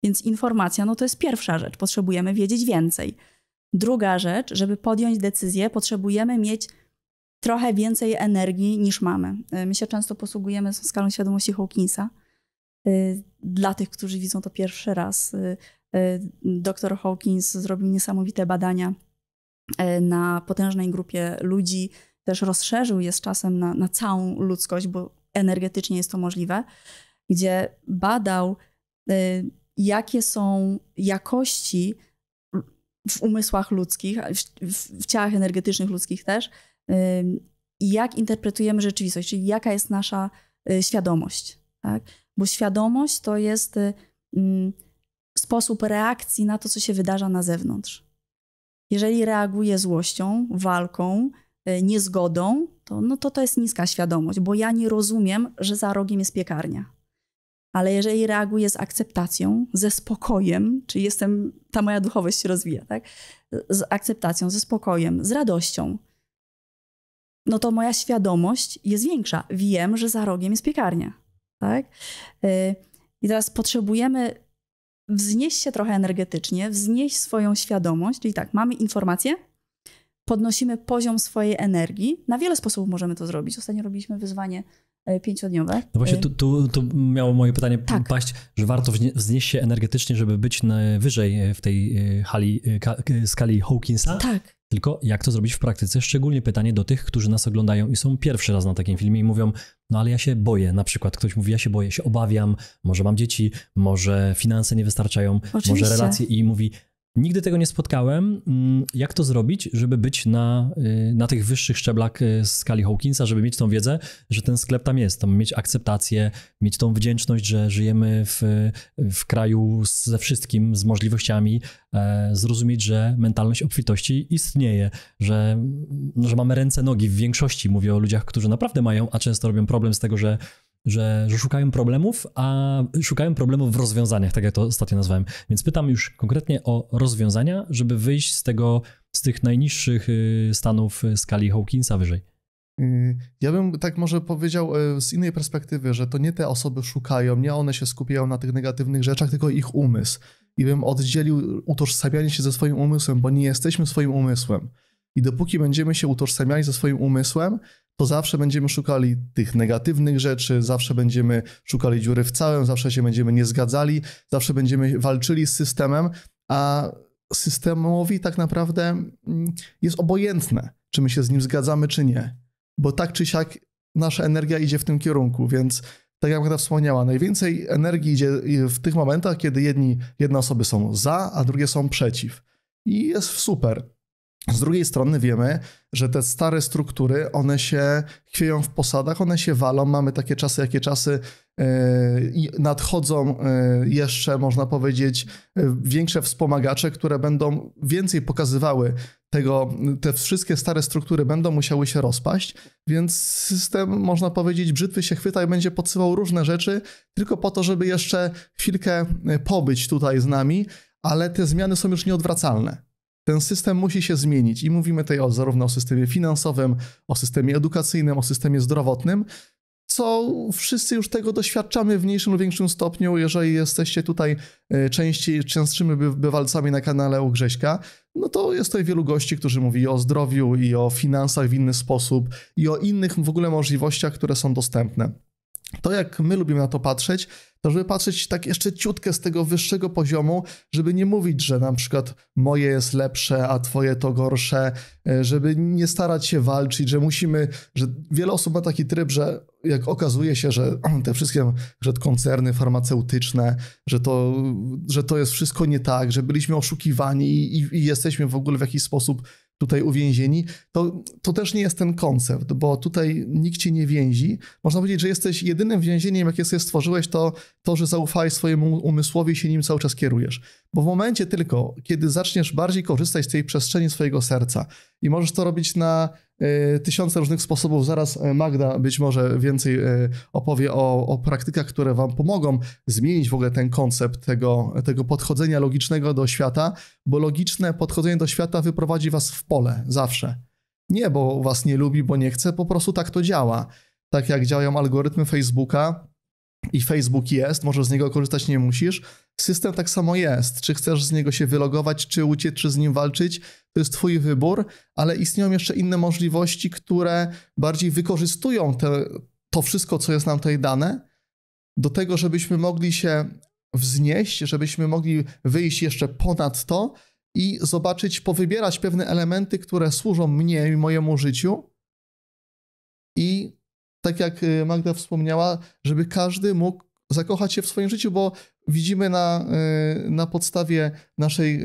Więc informacja, to jest pierwsza rzecz. Potrzebujemy wiedzieć więcej. Druga rzecz, żeby podjąć decyzję, potrzebujemy mieć trochę więcej energii niż mamy. My się często posługujemy skalą świadomości Hawkinsa. Dla tych, którzy widzą to pierwszy raz, dr Hawkins zrobił niesamowite badania na potężnej grupie ludzi, też rozszerzył je z czasem na całą ludzkość, bo energetycznie jest to możliwe, gdzie badał jakie są jakości w umysłach ludzkich, w ciałach energetycznych ludzkich też, i jak interpretujemy rzeczywistość, czyli jaka jest nasza świadomość. Tak? Bo świadomość to jest sposób reakcji na to, co się wydarza na zewnątrz. Jeżeli reaguję złością, walką, niezgodą, to jest niska świadomość, bo ja nie rozumiem, że za rogiem jest piekarnia. Ale jeżeli reaguję z akceptacją, ze spokojem, czyli ta moja duchowość się rozwija, tak? Z akceptacją, ze spokojem, z radością, no to moja świadomość jest większa. Wiem, że za rogiem jest piekarnia. Tak? I teraz potrzebujemy wznieść się trochę energetycznie, wznieść swoją świadomość, czyli tak, mamy informacje, podnosimy poziom swojej energii. Na wiele sposobów możemy to zrobić. Ostatnio robiliśmy wyzwanie 5-dniowe. No właśnie tu miało moje pytanie paść, że warto wznieść się energetycznie, żeby być wyżej w tej skali Hawkinsa. Tak. Tylko jak to zrobić w praktyce? Szczególnie pytanie do tych, którzy nas oglądają i są pierwszy raz na takim filmie i mówią, no ale ja się boję. Na przykład ktoś mówi, ja się boję, się obawiam, może mam dzieci, może finanse nie wystarczają, Oczywiście. może relacje i mówi, nigdy tego nie spotkałem. Jak to zrobić, żeby być na tych wyższych szczeblach skali Hawkinsa, żeby mieć tą wiedzę, że ten sklep tam jest, tam mieć akceptację, mieć tą wdzięczność, że żyjemy w kraju ze wszystkim, z możliwościami, zrozumieć, że mentalność obfitości istnieje, że mamy ręce, nogi w większości. Mówię o ludziach, którzy naprawdę mają, a często robią problem z tego, że szukają problemów, a szukają problemów w rozwiązaniach, tak jak to ostatnio nazwałem. Więc pytam już konkretnie o rozwiązania, żeby wyjść z tych najniższych stanów skali Hawkinsa wyżej. Ja bym tak może powiedział z innej perspektywy, że to nie te osoby szukają, nie one się skupiają na tych negatywnych rzeczach, tylko ich umysł. I bym oddzielił utożsamianie się ze swoim umysłem, bo nie jesteśmy swoim umysłem. I dopóki będziemy się utożsamiali ze swoim umysłem, to zawsze będziemy szukali tych negatywnych rzeczy, zawsze będziemy szukali dziury w całym, zawsze się będziemy nie zgadzali, zawsze będziemy walczyli z systemem, a systemowi tak naprawdę jest obojętne, czy my się z nim zgadzamy, czy nie. Bo tak czy siak nasza energia idzie w tym kierunku, więc tak jak Magda wspomniała, najwięcej energii idzie w tych momentach, kiedy jedne osoby są za, a drugie są przeciw. I jest super. Z drugiej strony wiemy, że te stare struktury, one się chwieją w posadach, one się walą, mamy takie czasy, jakie czasy i nadchodzą jeszcze, można powiedzieć, większe wspomagacze, które będą więcej pokazywały te wszystkie stare struktury będą musiały się rozpaść, więc system, można powiedzieć, brzytwy się chwyta i będzie podsyłał różne rzeczy, tylko po to, żeby jeszcze chwilkę pobyć tutaj z nami, ale te zmiany są już nieodwracalne. Ten system musi się zmienić i mówimy tutaj zarówno o systemie finansowym, o systemie edukacyjnym, o systemie zdrowotnym, co wszyscy już tego doświadczamy w mniejszym lub większym stopniu. Jeżeli jesteście tutaj częstszymi bywalcami na kanale u Grześka, no to jest tutaj wielu gości, którzy mówi o zdrowiu i o finansach w inny sposób i o innych w ogóle możliwościach, które są dostępne. To jak my lubimy na to patrzeć, to żeby patrzeć tak jeszcze ciutkę z tego wyższego poziomu, żeby nie mówić, że na przykład moje jest lepsze, a twoje to gorsze, żeby nie starać się walczyć, że wiele osób ma taki tryb, że jak okazuje się, że te wszystkie koncerny farmaceutyczne, że to jest wszystko nie tak, że byliśmy oszukiwani i jesteśmy w ogóle w jakiś sposób tutaj uwięzieni, to też nie jest ten koncept, bo tutaj nikt cię nie więzi. Można powiedzieć, że jesteś jedynym więzieniem, jakie sobie stworzyłeś, to, że zaufałeś swojemu umysłowi i się nim cały czas kierujesz. Bo w momencie tylko, kiedy zaczniesz bardziej korzystać z tej przestrzeni swojego serca i możesz to robić na tysiące różnych sposobów. Zaraz Magda być może więcej opowie o praktykach, które wam pomogą zmienić w ogóle ten koncept tego podchodzenia logicznego do świata, bo logiczne podchodzenie do świata wyprowadzi was w pole zawsze. Nie, bo was nie lubi, bo nie chce, po prostu tak to działa. Tak jak działają algorytmy Facebooka i Facebook jest, możesz z niego korzystać, nie musisz. System tak samo jest. Czy chcesz z niego się wylogować, czy uciec, czy z nim walczyć, to jest twój wybór, ale istnieją jeszcze inne możliwości, które bardziej wykorzystują to wszystko, co jest nam tutaj dane, do tego, żebyśmy mogli się wznieść, żebyśmy mogli wyjść jeszcze ponad to i zobaczyć, powybierać pewne elementy, które służą mnie i mojemu życiu i tak jak Magda wspomniała, żeby każdy mógł zakochać się w swoim życiu, bo widzimy na podstawie naszej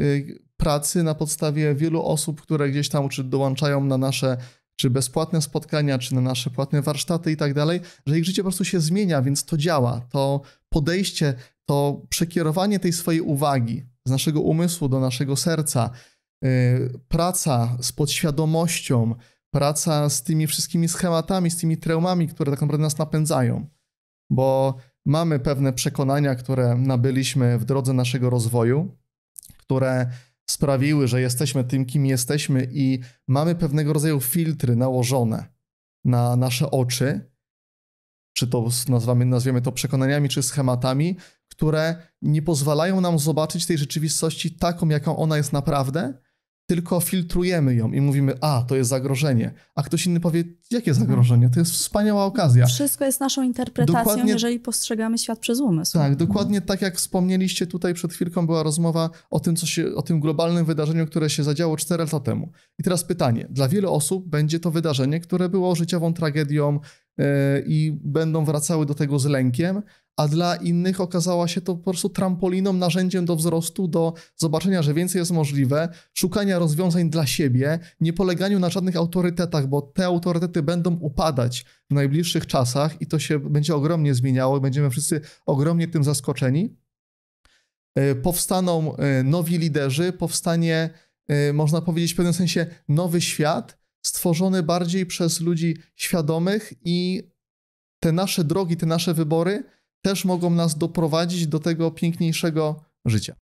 pracy, na podstawie wielu osób, które gdzieś tam czy dołączają na nasze czy bezpłatne spotkania, czy na nasze płatne warsztaty i tak dalej, że ich życie po prostu się zmienia, więc to działa. To podejście, to przekierowanie tej swojej uwagi z naszego umysłu do naszego serca, praca z podświadomością, praca z tymi wszystkimi schematami, z tymi traumami, które tak naprawdę nas napędzają. Bo mamy pewne przekonania, które nabyliśmy w drodze naszego rozwoju, które sprawiły, że jesteśmy tym, kim jesteśmy i mamy pewnego rodzaju filtry nałożone na nasze oczy, czy to nazwiemy to przekonaniami, czy schematami, które nie pozwalają nam zobaczyć tej rzeczywistości taką, jaką ona jest naprawdę, tylko filtrujemy ją i mówimy, to jest zagrożenie. A ktoś inny powie, jakie zagrożenie? To jest wspaniała okazja. Wszystko jest naszą interpretacją, jeżeli postrzegamy świat przez umysł. Tak, dokładnie tak jak wspomnieliście tutaj przed chwilką była rozmowa o tym globalnym wydarzeniu, które się zadziało 4 lata temu. I teraz pytanie, dla wielu osób będzie to wydarzenie, które było życiową tragedią i będą wracały do tego z lękiem, a dla innych okazała się to po prostu trampoliną, narzędziem do wzrostu, do zobaczenia, że więcej jest możliwe, szukania rozwiązań dla siebie, nie poleganiu na żadnych autorytetach, bo te autorytety będą upadać w najbliższych czasach i to się będzie ogromnie zmieniało, będziemy wszyscy ogromnie tym zaskoczeni. Powstaną nowi liderzy, powstanie, można powiedzieć w pewnym sensie, nowy świat, stworzony bardziej przez ludzi świadomych i te nasze drogi, te nasze wybory też mogą nas doprowadzić do tego piękniejszego życia.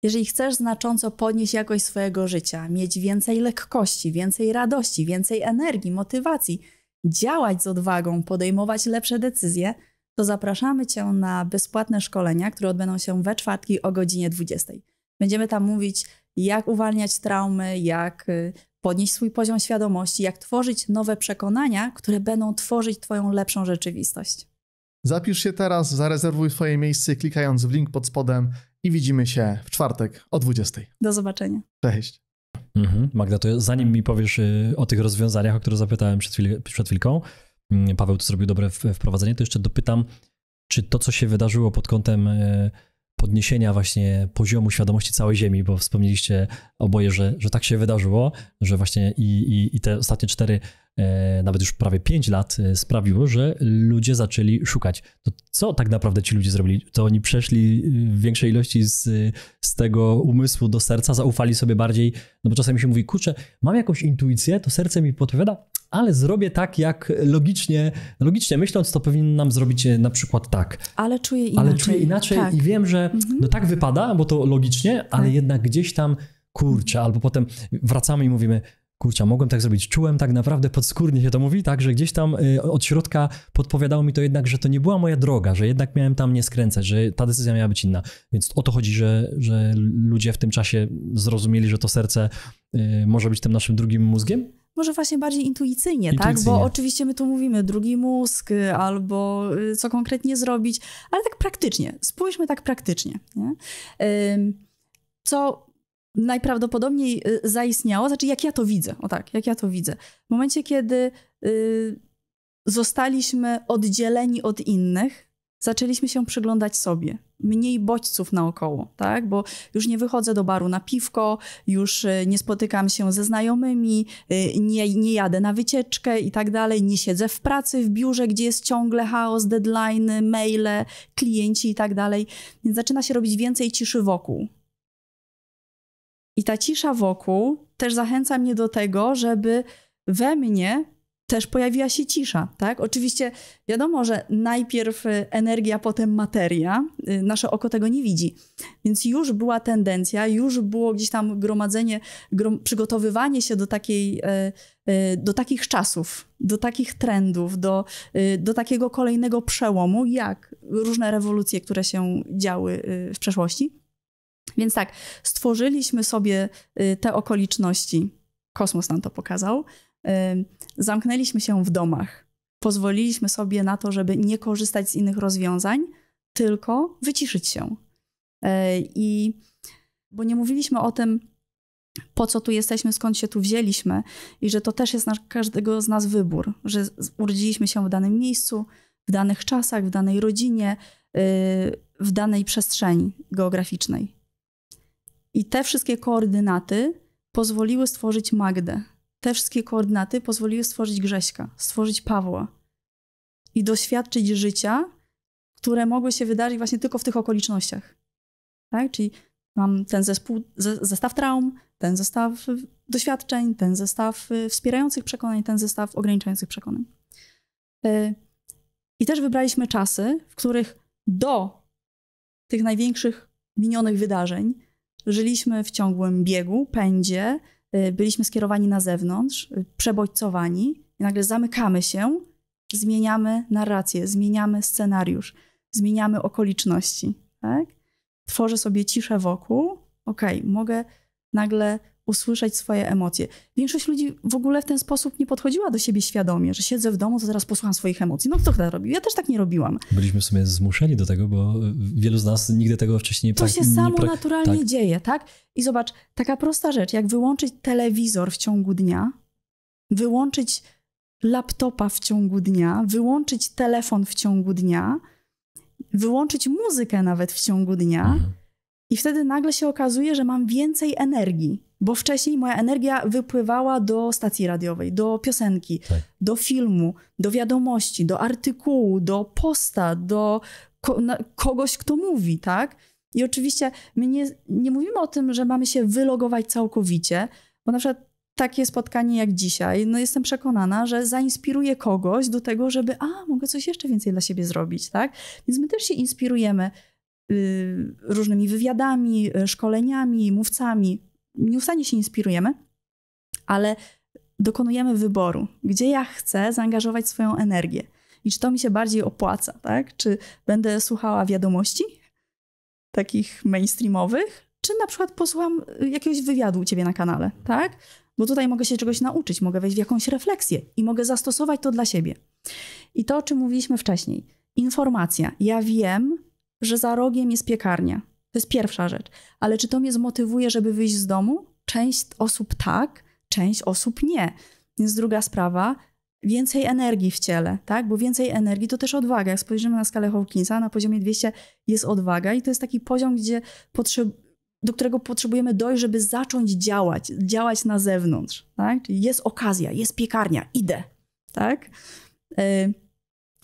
Jeżeli chcesz znacząco podnieść jakość swojego życia, mieć więcej lekkości, więcej radości, więcej energii, motywacji, działać z odwagą, podejmować lepsze decyzje, to zapraszamy Cię na bezpłatne szkolenia, które odbędą się we czwartki o godzinie 20. Będziemy tam mówić, jak uwalniać traumy, jak podnieść swój poziom świadomości, jak tworzyć nowe przekonania, które będą tworzyć Twoją lepszą rzeczywistość. Zapisz się teraz, zarezerwuj swoje miejsce klikając w link pod spodem i widzimy się w czwartek o 20. Do zobaczenia. Cześć. Magda, to zanim mi powiesz o tych rozwiązaniach, o które zapytałem przed chwilką, Paweł tu zrobił dobre wprowadzenie, to jeszcze dopytam, czy to, co się wydarzyło pod kątem podniesienia właśnie poziomu świadomości całej Ziemi, bo wspomnieliście oboje, że tak się wydarzyło, że właśnie i te ostatnie 4, nawet już prawie 5 lat sprawiło, że ludzie zaczęli szukać. To co tak naprawdę ci ludzie zrobili? To oni przeszli w większej ilości z tego umysłu do serca, zaufali sobie bardziej, no bo czasami się mówi, kurczę, mam jakąś intuicję, to serce mi podpowiada, ale zrobię tak, jak logicznie myśląc, to powinnam zrobić na przykład tak. Ale czuję inaczej. Tak. I wiem, że no tak wypada, bo to logicznie, ale jednak gdzieś tam, kurczę, albo potem wracamy i mówimy, kurczę, mogłem tak zrobić, czułem tak naprawdę podskórnie się to mówi, tak, że gdzieś tam od środka podpowiadało mi to jednak, że to nie była moja droga, że jednak miałem tam nie skręcać, że ta decyzja miała być inna. Więc o to chodzi, że ludzie w tym czasie zrozumieli, że to serce może być tym naszym drugim mózgiem? Może właśnie bardziej intuicyjnie, tak? Bo oczywiście my tu mówimy drugi mózg albo co konkretnie zrobić, ale tak praktycznie. Spójrzmy tak praktycznie. Nie? Co najprawdopodobniej zaistniało, znaczy jak ja to widzę, jak ja to widzę. W momencie, kiedy zostaliśmy oddzieleni od innych, zaczęliśmy się przyglądać sobie. Mniej bodźców naokoło, tak? Bo już nie wychodzę do baru na piwko, już nie spotykam się ze znajomymi, nie jadę na wycieczkę i tak dalej, nie siedzę w pracy, w biurze, gdzie jest ciągle chaos, deadline'y, maile, klienci i tak dalej. Więc zaczyna się robić więcej ciszy wokół. I ta cisza wokół też zachęca mnie do tego, żeby we mnie też pojawiła się cisza, tak? Oczywiście wiadomo, że najpierw energia, potem materia. Nasze oko tego nie widzi. Więc już była tendencja, już było gdzieś tam przygotowywanie się do takich czasów, do takich trendów, do takiego kolejnego przełomu, jak różne rewolucje, które się działy w przeszłości. Więc tak, stworzyliśmy sobie te okoliczności. Kosmos nam to pokazał. Zamknęliśmy się w domach. Pozwoliliśmy sobie na to, żeby nie korzystać z innych rozwiązań, tylko wyciszyć się. Bo nie mówiliśmy o tym, po co tu jesteśmy, skąd się tu wzięliśmy i że to też jest każdego z nas wybór, że urodziliśmy się w danym miejscu, w danych czasach, w danej rodzinie, w danej przestrzeni geograficznej. I te wszystkie koordynaty pozwoliły stworzyć Magdę. Te wszystkie koordynaty pozwoliły stworzyć Grześka, stworzyć Pawła i doświadczyć życia, które mogły się wydarzyć właśnie tylko w tych okolicznościach. Tak? Czyli mam ten zestaw traum, ten zestaw doświadczeń, ten zestaw wspierających przekonań, ten zestaw ograniczających przekonań. I też wybraliśmy czasy, w których do tych największych minionych wydarzeń żyliśmy w ciągłym biegu, pędzie, byliśmy skierowani na zewnątrz, przebodźcowani i nagle zamykamy się, zmieniamy narrację, zmieniamy scenariusz, zmieniamy okoliczności. Tak? Tworzę sobie ciszę wokół, mogę nagle usłyszeć swoje emocje. Większość ludzi w ogóle w ten sposób nie podchodziła do siebie świadomie, że siedzę w domu, to teraz posłucham swoich emocji. No kto tak robił? Ja też tak nie robiłam. Byliśmy w sumie zmuszeni do tego, bo wielu z nas nigdy tego wcześniej to się samo naturalnie dzieje, tak? I zobacz, taka prosta rzecz, jak wyłączyć telewizor w ciągu dnia, wyłączyć laptopa w ciągu dnia, wyłączyć telefon w ciągu dnia, wyłączyć muzykę nawet w ciągu dnia i wtedy nagle się okazuje, że mam więcej energii, bo wcześniej moja energia wypływała do stacji radiowej, do piosenki, do filmu, do wiadomości, do artykułu, do posta, do kogoś, kto mówi, tak? I oczywiście my nie mówimy o tym, że mamy się wylogować całkowicie, bo na przykład takie spotkanie jak dzisiaj, no jestem przekonana, że zainspiruje kogoś do tego, żeby mogę coś jeszcze więcej dla siebie zrobić, tak? Więc my też się inspirujemy różnymi wywiadami, szkoleniami, mówcami. Nieustannie się inspirujemy, ale dokonujemy wyboru, gdzie ja chcę zaangażować swoją energię i czy to mi się bardziej opłaca, tak? Czy będę słuchała wiadomości takich mainstreamowych, czy na przykład posłucham jakiegoś wywiadu u ciebie na kanale, tak? Bo tutaj mogę się czegoś nauczyć, mogę wejść w jakąś refleksję i mogę zastosować to dla siebie. I to, o czym mówiliśmy wcześniej. Informacja. Ja wiem, że za rogiem jest piekarnia. To jest pierwsza rzecz. Ale czy to mnie zmotywuje, żeby wyjść z domu? Część osób tak, część osób nie. Więc druga sprawa, więcej energii w ciele, tak? Bo więcej energii to też odwaga. Jak spojrzymy na skalę Hawkinsa, na poziomie 200 jest odwaga i to jest taki poziom, do którego potrzebujemy dojść, żeby zacząć działać na zewnątrz, tak? Czyli jest okazja, jest piekarnia, idę, tak?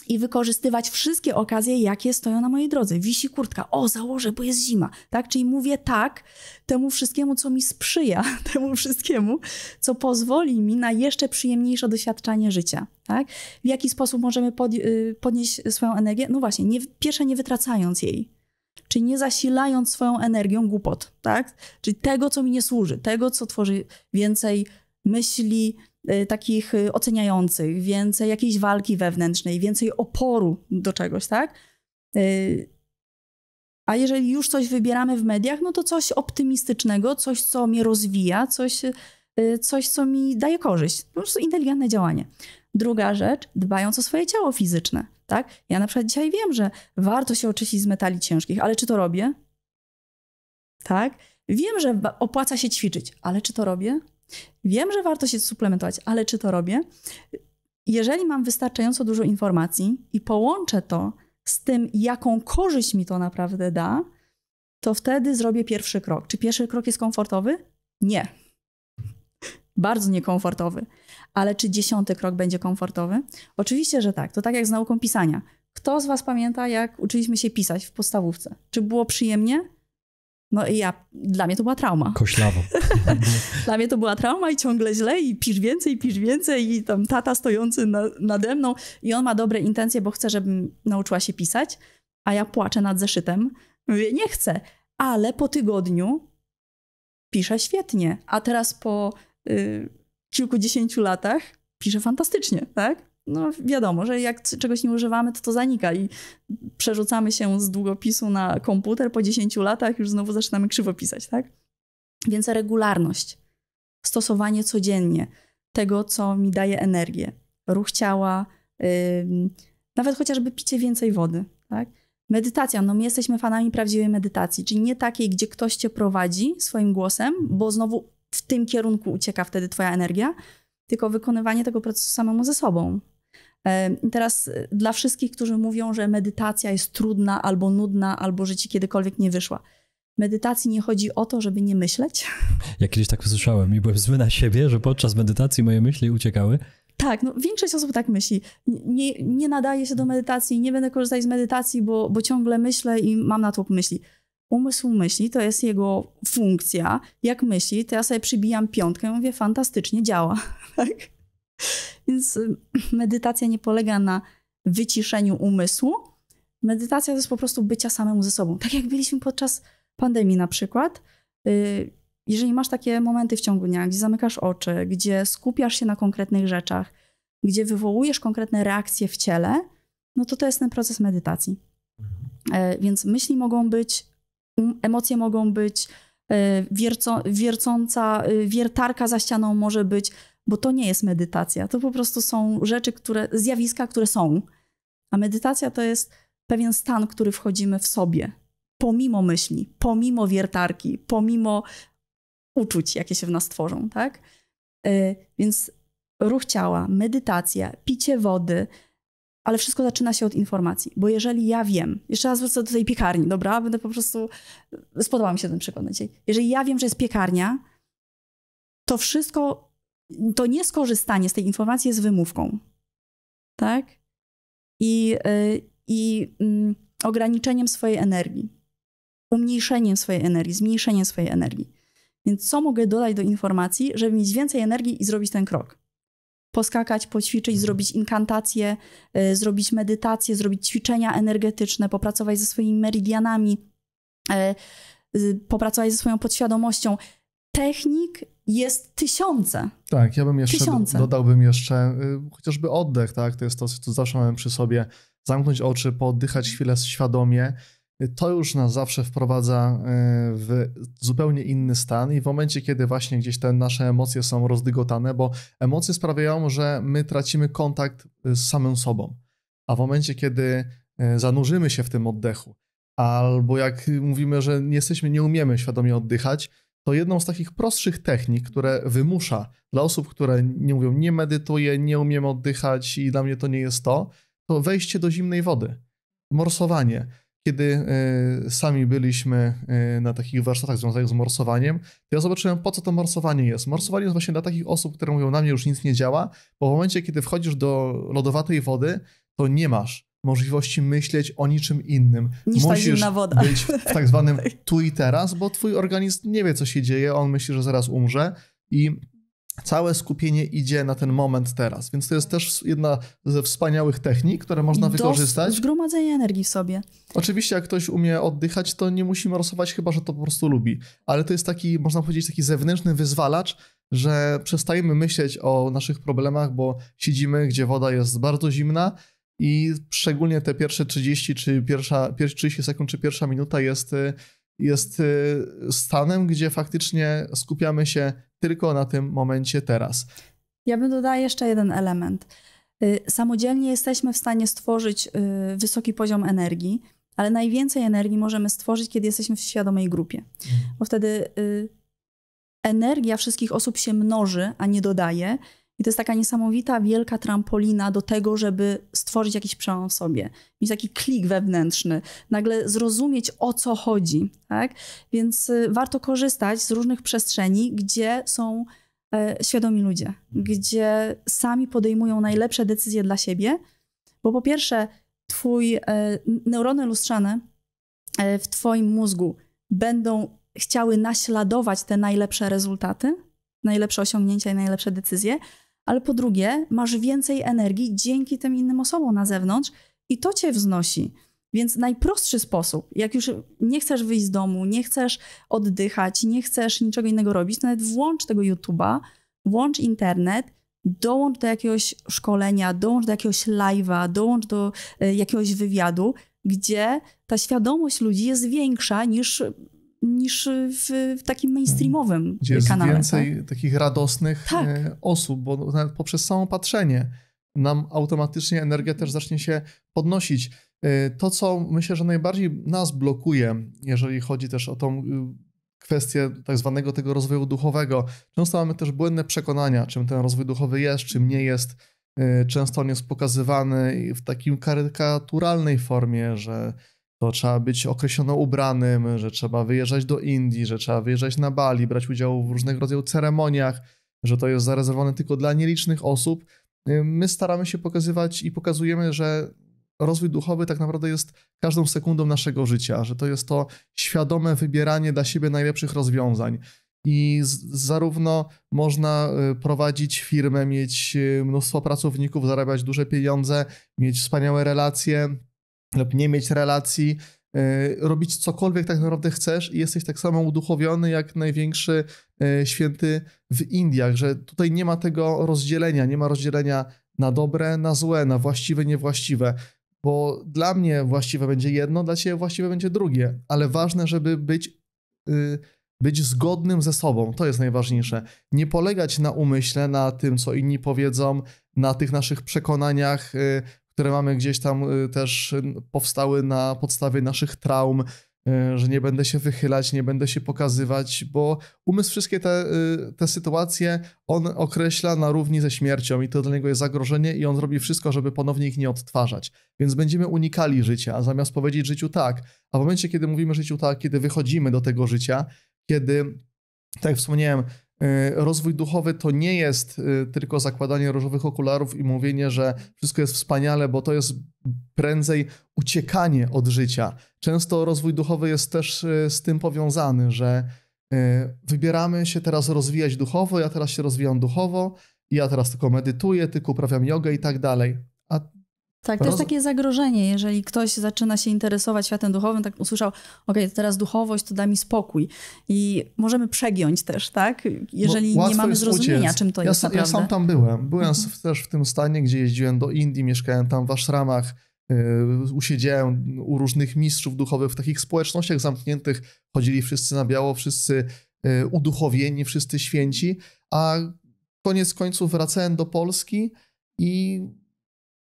I wykorzystywać wszystkie okazje, jakie stoją na mojej drodze. Wisi kurtka, założę, bo jest zima, tak? Czyli mówię tak temu wszystkiemu, co mi sprzyja, temu wszystkiemu, co pozwoli mi na jeszcze przyjemniejsze doświadczanie życia, tak? W jaki sposób możemy podnieść swoją energię? No właśnie, pierwsze nie wytracając jej, czyli nie zasilając swoją energią głupot, tak? Czyli tego, co mi nie służy, tego, co tworzy więcej myśli takich oceniających, więcej jakiejś walki wewnętrznej, więcej oporu do czegoś, tak? A jeżeli już coś wybieramy w mediach, no to coś optymistycznego, coś, co mnie rozwija, coś, co mi daje korzyść. Po prostu inteligentne działanie. Druga rzecz, dbając o swoje ciało fizyczne, tak? Ja na przykład dzisiaj wiem, że warto się oczyścić z metali ciężkich, ale czy to robię? Tak? Wiem, że opłaca się ćwiczyć, ale czy to robię? Wiem, że warto się suplementować, ale czy to robię? Jeżeli mam wystarczająco dużo informacji i połączę to z tym, jaką korzyść mi to naprawdę da, to wtedy zrobię pierwszy krok. Czy pierwszy krok jest komfortowy? Nie. Bardzo niekomfortowy. Ale czy 10. krok będzie komfortowy? Oczywiście, że tak. To tak jak z nauką pisania. Kto z was pamięta, jak uczyliśmy się pisać w podstawówce? Czy było przyjemnie? No i dla mnie to była trauma. Koślawo. Dla mnie to była trauma i ciągle źle i pisz więcej i tam tata stojący nade mną i on ma dobre intencje, bo chce, żebym nauczyła się pisać, a ja płaczę nad zeszytem. Mówię, nie chcę, ale po tygodniu piszę świetnie, a teraz po kilkudziesięciu latach piszę fantastycznie, tak? No wiadomo, że jak czegoś nie używamy, to zanika i przerzucamy się z długopisu na komputer, po 10 latach już znowu zaczynamy krzywo pisać, tak? Więc regularność, stosowanie codziennie tego, co mi daje energię, ruch ciała, nawet chociażby picie więcej wody, tak? Medytacja, no my jesteśmy fanami prawdziwej medytacji, czyli nie takiej, gdzie ktoś cię prowadzi swoim głosem, bo znowu w tym kierunku ucieka wtedy twoja energia, tylko wykonywanie tego procesu samemu ze sobą. Teraz dla wszystkich, którzy mówią, że medytacja jest trudna albo nudna, albo że ci kiedykolwiek nie wyszła. Medytacji nie chodzi o to, żeby nie myśleć. Ja kiedyś tak usłyszałem i byłem zły na siebie, że podczas medytacji moje myśli uciekały. Tak, no większość osób tak myśli. Nie nadaje się do medytacji, nie będę korzystać z medytacji, bo ciągle myślę i mam natłok myśli. Umysł myśli, to jest jego funkcja. Jak myśli, to ja sobie przybijam piątkę i mówię, fantastycznie, działa. Tak? Więc medytacja nie polega na wyciszeniu umysłu. Medytacja to jest po prostu bycia samemu ze sobą. Tak jak byliśmy podczas pandemii na przykład. Jeżeli masz takie momenty w ciągu dnia, gdzie zamykasz oczy, gdzie skupiasz się na konkretnych rzeczach, gdzie wywołujesz konkretne reakcje w ciele, no to jest ten proces medytacji. Więc myśli mogą być, emocje mogą być, wiercąca wiertarka za ścianą może być, bo to nie jest medytacja. To po prostu są rzeczy, zjawiska, które są. A medytacja to jest pewien stan, który wchodzimy w sobie. Pomimo myśli, pomimo wiertarki, pomimo uczuć, jakie się w nas tworzą, tak? Więc ruch ciała, medytacja, picie wody, ale wszystko zaczyna się od informacji. Bo jeżeli ja wiem, jeszcze raz wrócę do tej piekarni, dobra? Będę po prostu, spodobał mi się ten przykład dzisiaj. Jeżeli ja wiem, że jest piekarnia, to wszystko, to nieskorzystanie z tej informacji jest wymówką, tak? I ograniczeniem swojej energii, umniejszeniem swojej energii, zmniejszeniem swojej energii. Więc co mogę dodać do informacji, żeby mieć więcej energii i zrobić ten krok? Poskakać, poćwiczyć, zrobić inkantacje, zrobić medytację, zrobić ćwiczenia energetyczne, popracować ze swoimi meridianami, popracować ze swoją podświadomością. Technik jest tysiące. Tak, ja bym jeszcze dodałbym jeszcze chociażby oddech, tak? To jest to, co zawsze mamy przy sobie. Zamknąć oczy, pooddychać chwilę świadomie. To już nas zawsze wprowadza w zupełnie inny stan i w momencie, kiedy właśnie gdzieś te nasze emocje są rozdygotane, bo emocje sprawiają, że my tracimy kontakt z samym sobą. A w momencie, kiedy zanurzymy się w tym oddechu, albo jak mówimy, że nie umiemy świadomie oddychać, to jedną z takich prostszych technik, które wymusza dla osób, które nie mówią, nie medytuję, nie umiem oddychać i dla mnie to nie jest to wejście do zimnej wody, morsowanie. Kiedy sami byliśmy na takich warsztatach związanych z morsowaniem, to ja zobaczyłem, po co to morsowanie jest. Morsowanie jest właśnie dla takich osób, które mówią, na mnie już nic nie działa, bo w momencie, kiedy wchodzisz do lodowatej wody, to nie masz możliwości myśleć o niczym innym. Niż ta zimna woda. Być w tak zwanym tu i teraz, bo twój organizm nie wie, co się dzieje, on myśli, że zaraz umrze i całe skupienie idzie na ten moment teraz. Więc to jest też jedna ze wspaniałych technik, które można wykorzystać. Zgromadzenie energii w sobie. Oczywiście jak ktoś umie oddychać, to nie musi morsować, chyba że to po prostu lubi. Ale to jest taki, można powiedzieć, taki zewnętrzny wyzwalacz, że przestajemy myśleć o naszych problemach, bo siedzimy, gdzie woda jest bardzo zimna i szczególnie te pierwsze 30 czy pierwsze 30 sekund czy pierwsza minuta jest stanem, gdzie faktycznie skupiamy się tylko na tym momencie teraz. Ja bym dodała jeszcze jeden element. Samodzielnie jesteśmy w stanie stworzyć wysoki poziom energii, ale najwięcej energii możemy stworzyć, kiedy jesteśmy w świadomej grupie. Bo wtedy energia wszystkich osób się mnoży, a nie dodaje. I to jest taka niesamowita, wielka trampolina do tego, żeby stworzyć jakiś przełom w sobie. Mieć taki klik wewnętrzny, nagle zrozumieć, o co chodzi. Tak? Więc warto korzystać z różnych przestrzeni, gdzie są świadomi ludzie, gdzie sami podejmują najlepsze decyzje dla siebie, bo po pierwsze neurony lustrzane w twoim mózgu będą chciały naśladować te najlepsze rezultaty, najlepsze osiągnięcia i najlepsze decyzje, ale po drugie masz więcej energii dzięki tym innym osobom na zewnątrz i to cię wznosi. Więc najprostszy sposób, jak już nie chcesz wyjść z domu, nie chcesz oddychać, nie chcesz niczego innego robić, to nawet włącz tego YouTube'a, włącz internet, dołącz do jakiegoś szkolenia, dołącz do jakiegoś live'a, dołącz do jakiegoś wywiadu, gdzie ta świadomość ludzi jest większa niż w takim mainstreamowym gdzie jest kanale. Więcej tak? takich radosnych osób, bo nawet poprzez samo patrzenie nam automatycznie energia też zacznie się podnosić. To, co myślę, że najbardziej nas blokuje, jeżeli chodzi też o tą kwestię tak zwanego tego rozwoju duchowego. Często mamy też błędne przekonania, czym ten rozwój duchowy jest, czym nie jest. często on jest pokazywany w takim karykaturalnej formie, że to trzeba być określono ubranym, że trzeba wyjeżdżać do Indii, że trzeba wyjeżdżać na Bali, brać udział w różnego rodzaju ceremoniach, że to jest zarezerwowane tylko dla nielicznych osób. My staramy się pokazywać i pokazujemy, że rozwój duchowy tak naprawdę jest każdą sekundą naszego życia, że to jest to świadome wybieranie dla siebie najlepszych rozwiązań. I zarówno można prowadzić firmę, mieć mnóstwo pracowników, zarabiać duże pieniądze, mieć wspaniałe relacje lub nie mieć relacji, robić cokolwiek tak naprawdę chcesz i jesteś tak samo uduchowiony jak największy święty w Indiach, że tutaj nie ma tego rozdzielenia, nie ma rozdzielenia na dobre, na złe, na właściwe, niewłaściwe, bo dla mnie właściwe będzie jedno, dla ciebie właściwe będzie drugie, ale ważne, żeby być zgodnym ze sobą, to jest najważniejsze. Nie polegać na umyśle, na tym, co inni powiedzą, na tych naszych przekonaniach, które mamy gdzieś tam też powstały na podstawie naszych traum, że nie będę się wychylać, nie będę się pokazywać, bo umysł wszystkie te sytuacje on określa na równi ze śmiercią i to dla niego jest zagrożenie i on zrobi wszystko, żeby ponownie ich nie odtwarzać. Więc będziemy unikali życia, a zamiast powiedzieć życiu tak, a w momencie, kiedy mówimy życiu tak, kiedy wychodzimy do tego życia, kiedy, tak jak wspomniałem, rozwój duchowy to nie jest tylko zakładanie różowych okularów i mówienie, że wszystko jest wspaniale, bo to jest prędzej uciekanie od życia. Często rozwój duchowy jest też z tym powiązany, że wybieramy się teraz rozwijać duchowo, ja teraz się rozwijam duchowo, ja teraz tylko medytuję, tylko uprawiam jogę i tak dalej. Tak, to jest takie zagrożenie, jeżeli ktoś zaczyna się interesować światem duchowym, tak usłyszał, okej, to teraz duchowość to da mi spokój. I możemy przegiąć też, tak? Jeżeli nie mamy zrozumienia, czym to jest naprawdę. Ja sam tam byłem. Byłem też w tym stanie, gdzie jeździłem do Indii, mieszkałem tam w ashramach, usiedziałem u różnych mistrzów duchowych, w takich społecznościach zamkniętych, chodzili wszyscy na biało, wszyscy uduchowieni, wszyscy święci, a koniec końców wracałem do Polski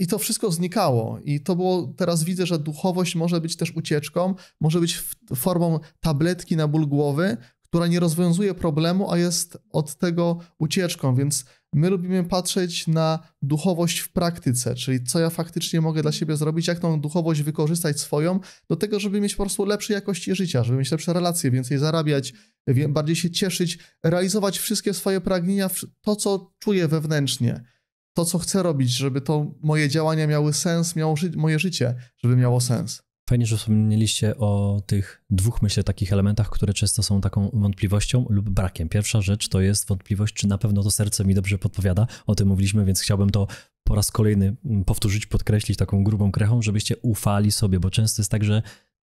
i to wszystko znikało. I to było, teraz widzę, że duchowość może być też ucieczką, może być formą tabletki na ból głowy, która nie rozwiązuje problemu, a jest od tego ucieczką. Więc my lubimy patrzeć na duchowość w praktyce, czyli co ja faktycznie mogę dla siebie zrobić, jak tą duchowość wykorzystać swoją do tego, żeby mieć po prostu lepszej jakości życia, żeby mieć lepsze relacje, więcej zarabiać, bardziej się cieszyć, realizować wszystkie swoje pragnienia, to co czuję wewnętrznie. To, co chcę robić, żeby to moje działania miały sens, moje życie, żeby miało sens. Fajnie, że wspomnieliście o tych dwóch, myślę, takich elementach, które często są taką wątpliwością lub brakiem. Pierwsza rzecz to jest wątpliwość, czy na pewno to serce mi dobrze podpowiada. O tym mówiliśmy, więc chciałbym to po raz kolejny powtórzyć, podkreślić taką grubą krechą, żebyście ufali sobie, bo często jest tak, że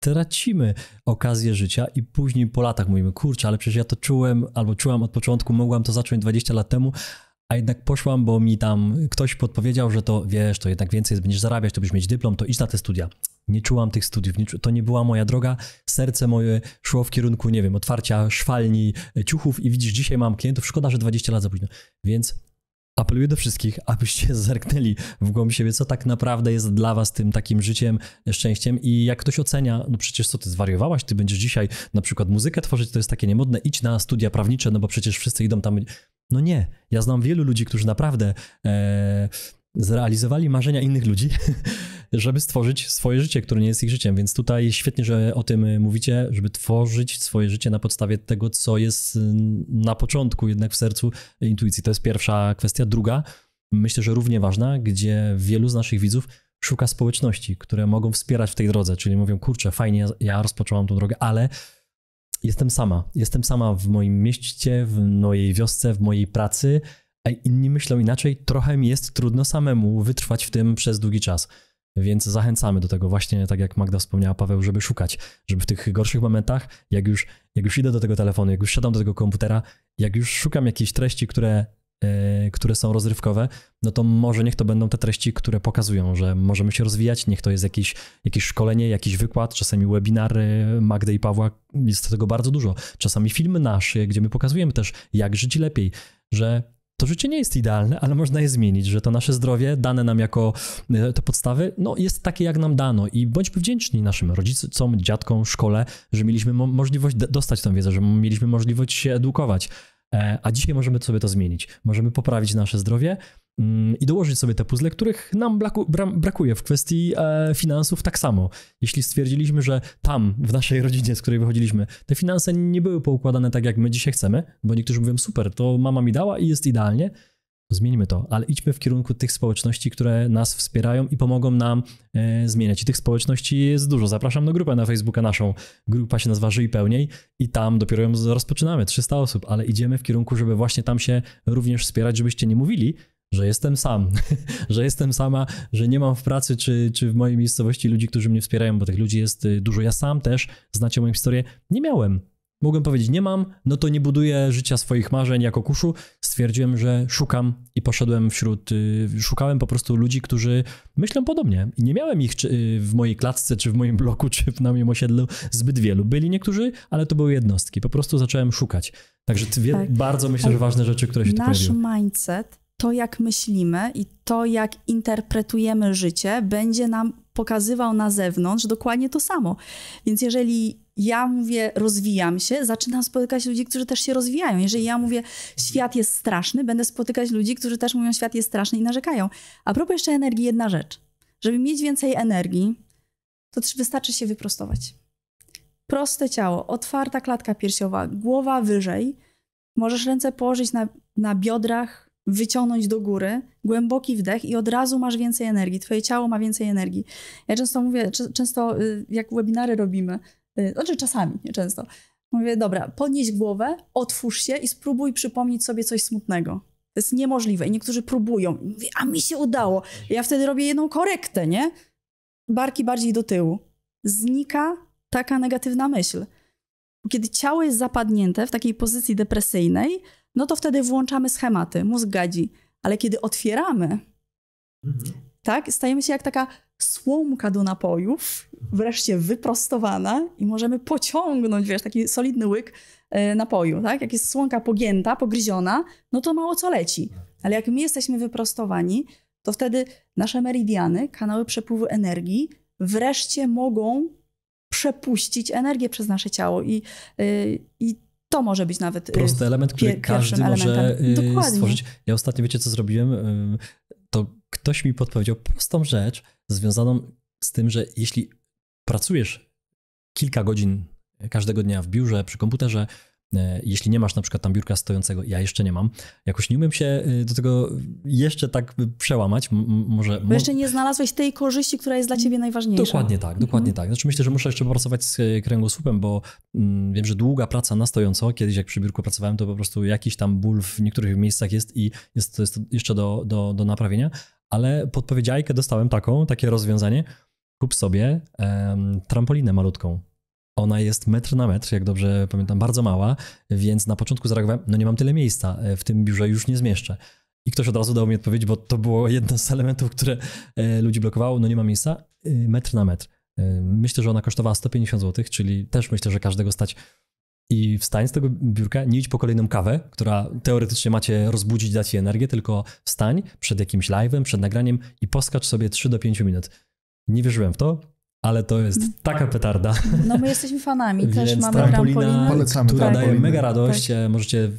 tracimy okazję życia i później po latach mówimy, kurczę, ale przecież ja to czułem albo czułam od początku, mogłam to zacząć 20 lat temu, a jednak poszłam, bo mi tam ktoś podpowiedział, że to wiesz, to jednak więcej będziesz zarabiać, to będziesz mieć dyplom, to idź na te studia. Nie czułam tych studiów, to nie była moja droga, serce moje szło w kierunku, nie wiem, otwarcia szwalni, ciuchów i widzisz, dzisiaj mam klientów, szkoda, że 20 lat za późno. Więc apeluję do wszystkich, abyście zerknęli w głąb siebie, co tak naprawdę jest dla was tym takim życiem, szczęściem i jak ktoś ocenia, no przecież co ty zwariowałaś, ty będziesz dzisiaj na przykład muzykę tworzyć, to jest takie niemodne, idź na studia prawnicze, no bo przecież wszyscy idą tam. No nie, ja znam wielu ludzi, którzy naprawdę zrealizowali marzenia innych ludzi, żeby stworzyć swoje życie, które nie jest ich życiem, więc tutaj świetnie, że o tym mówicie, żeby tworzyć swoje życie na podstawie tego, co jest na początku jednak w sercu intuicji. To jest pierwsza kwestia. Druga, myślę, że równie ważna, gdzie wielu z naszych widzów szuka społeczności, które mogą wspierać w tej drodze, czyli mówią, kurczę, fajnie, ja rozpoczęłam tą drogę, ale jestem sama w moim mieście, w mojej wiosce, w mojej pracy, a inni myślą inaczej, trochę mi jest trudno samemu wytrwać w tym przez długi czas. Więc zachęcamy do tego właśnie, tak jak Magda wspomniała, Paweł, żeby szukać, żeby w tych gorszych momentach, jak już idę do tego telefonu, jak już siadam do tego komputera, jak już szukam jakichś treści, które są rozrywkowe, no to może niech to będą te treści, które pokazują, że możemy się rozwijać, niech to jest jakieś szkolenie, jakiś wykład, czasami webinary Magdy i Pawła, jest tego bardzo dużo. Czasami filmy nasze, gdzie my pokazujemy też, jak żyć lepiej, że to życie nie jest idealne, ale można je zmienić, że to nasze zdrowie dane nam jako te podstawy, no jest takie, jak nam dano i bądźmy wdzięczni naszym rodzicom, dziadkom, szkole, że mieliśmy możliwość dostać tę wiedzę, że mieliśmy możliwość się edukować, a dzisiaj możemy sobie to zmienić. Możemy poprawić nasze zdrowie i dołożyć sobie te puzzle, których nam brakuje w kwestii finansów tak samo. Jeśli stwierdziliśmy, że tam, w naszej rodzinie, z której wychodziliśmy, te finanse nie były poukładane tak, jak my dzisiaj chcemy, bo niektórzy mówią, super, to mama mi dała i jest idealnie, zmieńmy to, ale idźmy w kierunku tych społeczności, które nas wspierają i pomogą nam zmieniać. I tych społeczności jest dużo. Zapraszam na grupę na Facebooka naszą. Grupa się nazywa Żyj Pełniej i tam dopiero ją rozpoczynamy, 300 osób, ale idziemy w kierunku, żeby właśnie tam się również wspierać, żebyście nie mówili, że jestem sam, że jestem sama, że nie mam w pracy czy w mojej miejscowości ludzi, którzy mnie wspierają, bo tych ludzi jest dużo. Ja sam też, znacie moją historię, nie miałem. Mogłem powiedzieć, nie mam, no to nie buduję życia swoich marzeń jako kuszu. Stwierdziłem, że szukam i poszedłem szukałem po prostu ludzi, którzy myślą podobnie. I nie miałem ich w mojej klatce, czy w moim bloku, czy na moim osiedlu zbyt wielu. Byli niektórzy, ale to były jednostki. Po prostu zacząłem szukać. Także bardzo myślę, że ważne rzeczy, które się tu pojawiły. Nasz mindset, to jak myślimy i to jak interpretujemy życie, będzie nam pokazywał na zewnątrz dokładnie to samo. Więc jeżeli ja mówię, rozwijam się, zaczynam spotykać ludzi, którzy też się rozwijają. Jeżeli ja mówię, świat jest straszny, będę spotykać ludzi, którzy też mówią, świat jest straszny i narzekają. A propos jeszcze energii, jedna rzecz. Żeby mieć więcej energii, to wystarczy się wyprostować. Proste ciało, otwarta klatka piersiowa, głowa wyżej. Możesz ręce położyć na biodrach, wyciągnąć do góry, głęboki wdech i od razu masz więcej energii. Twoje ciało ma więcej energii. Ja często mówię, jak webinary robimy, znaczy czasami, nie często, mówię, dobra, podnieś głowę, otwórz się i spróbuj przypomnieć sobie coś smutnego. To jest niemożliwe i niektórzy próbują. I mówię, a mi się udało. Ja wtedy robię jedną korektę, nie? Barki bardziej do tyłu. Znika taka negatywna myśl. Kiedy ciało jest zapadnięte w takiej pozycji depresyjnej, no to wtedy włączamy schematy, mózg gadzi. Ale kiedy otwieramy, tak, stajemy się jak taka słomka do napojów, wreszcie wyprostowana i możemy pociągnąć, wiesz, taki solidny łyk napoju, tak? Jak jest słonka pogięta, pogryziona, no to mało co leci. Ale jak my jesteśmy wyprostowani, to wtedy nasze meridiany, kanały przepływu energii wreszcie mogą przepuścić energię przez nasze ciało i to może być nawet prosty element, który każdy może stworzyć. Ja ostatnio, wiecie co zrobiłem? To ktoś mi podpowiedział prostą rzecz związaną z tym, że jeśli pracujesz kilka godzin każdego dnia w biurze, przy komputerze, jeśli nie masz na przykład tam biurka stojącego, ja jeszcze nie mam, jakoś nie umiem się do tego jeszcze tak przełamać. Bo jeszcze nie znalazłeś tej korzyści, która jest dla ciebie najważniejsza. Dokładnie tak, dokładnie tak. Znaczy myślę, że muszę jeszcze popracować z kręgosłupem, bo wiem, że długa praca na stojąco, kiedyś jak przy biurku pracowałem, to po prostu jakiś tam ból w niektórych miejscach jest i to jest jeszcze do naprawienia, ale podpowiedziajkę dostałem takie rozwiązanie, kup sobie trampolinę malutką. Ona jest metr na metr, jak dobrze pamiętam, bardzo mała, więc na początku zareagowałem, no nie mam tyle miejsca, w tym biurze już nie zmieszczę. I ktoś od razu dał mi odpowiedź, bo to było jedno z elementów, które ludzi blokowało, no nie ma miejsca, metr na metr. Myślę, że ona kosztowała 150 zł, czyli też myślę, że każdego stać. I wstań z tego biurka, nie idź po kolejną kawę, która teoretycznie macie rozbudzić, dać ci energię, tylko wstań przed jakimś live'em, przed nagraniem i poskacz sobie 3 do 5 minut. Nie wierzyłem w to, ale to jest taka petarda. No my jesteśmy fanami, też więc mamy trampolina, polecamy, która daje mega radość. Tak. Możecie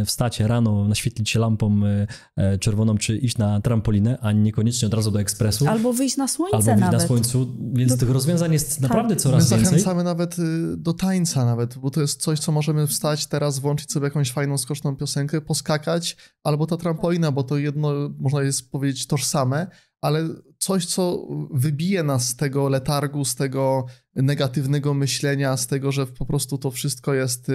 wstać rano, naświetlić się lampą czerwoną, czy iść na trampolinę, a niekoniecznie od razu do ekspresu. Albo wyjść na słońce Albo wyjść nawet. na słońcu, więc tych rozwiązań jest naprawdę coraz więcej. My więcej. zachęcamy nawet do tańca nawet, bo to jest coś, co możemy wstać teraz, włączyć sobie jakąś fajną, skoczną piosenkę, poskakać, albo ta trampolina, bo to jedno, można jest powiedzieć, tożsame, ale coś, co wybije nas z tego letargu, z tego negatywnego myślenia, z tego, że po prostu to wszystko jest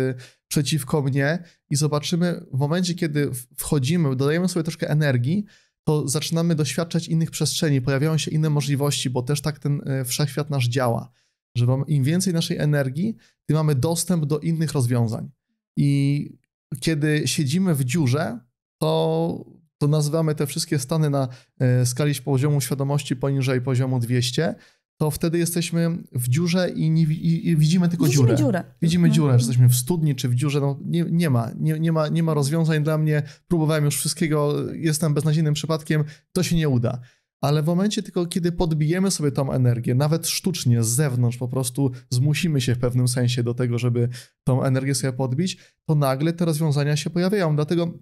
przeciwko mnie i zobaczymy w momencie, kiedy wchodzimy, dodajemy sobie troszkę energii, to zaczynamy doświadczać innych przestrzeni, pojawiają się inne możliwości, bo też tak ten wszechświat nasz działa, że im więcej naszej energii, tym mamy dostęp do innych rozwiązań. I kiedy siedzimy w dziurze, to nazywamy te wszystkie stany na skali poziomu świadomości poniżej poziomu 200, to wtedy jesteśmy w dziurze i widzimy tylko dziurę. Widzimy dziurę, że jesteśmy w studni czy w dziurze. No, nie ma rozwiązań dla mnie. Próbowałem już wszystkiego, jestem beznadziejnym przypadkiem, to się nie uda. Ale w momencie tylko, kiedy podbijemy sobie tą energię, nawet sztucznie, z zewnątrz, po prostu zmusimy się w pewnym sensie do tego, żeby tą energię sobie podbić, to nagle te rozwiązania się pojawiają. Dlatego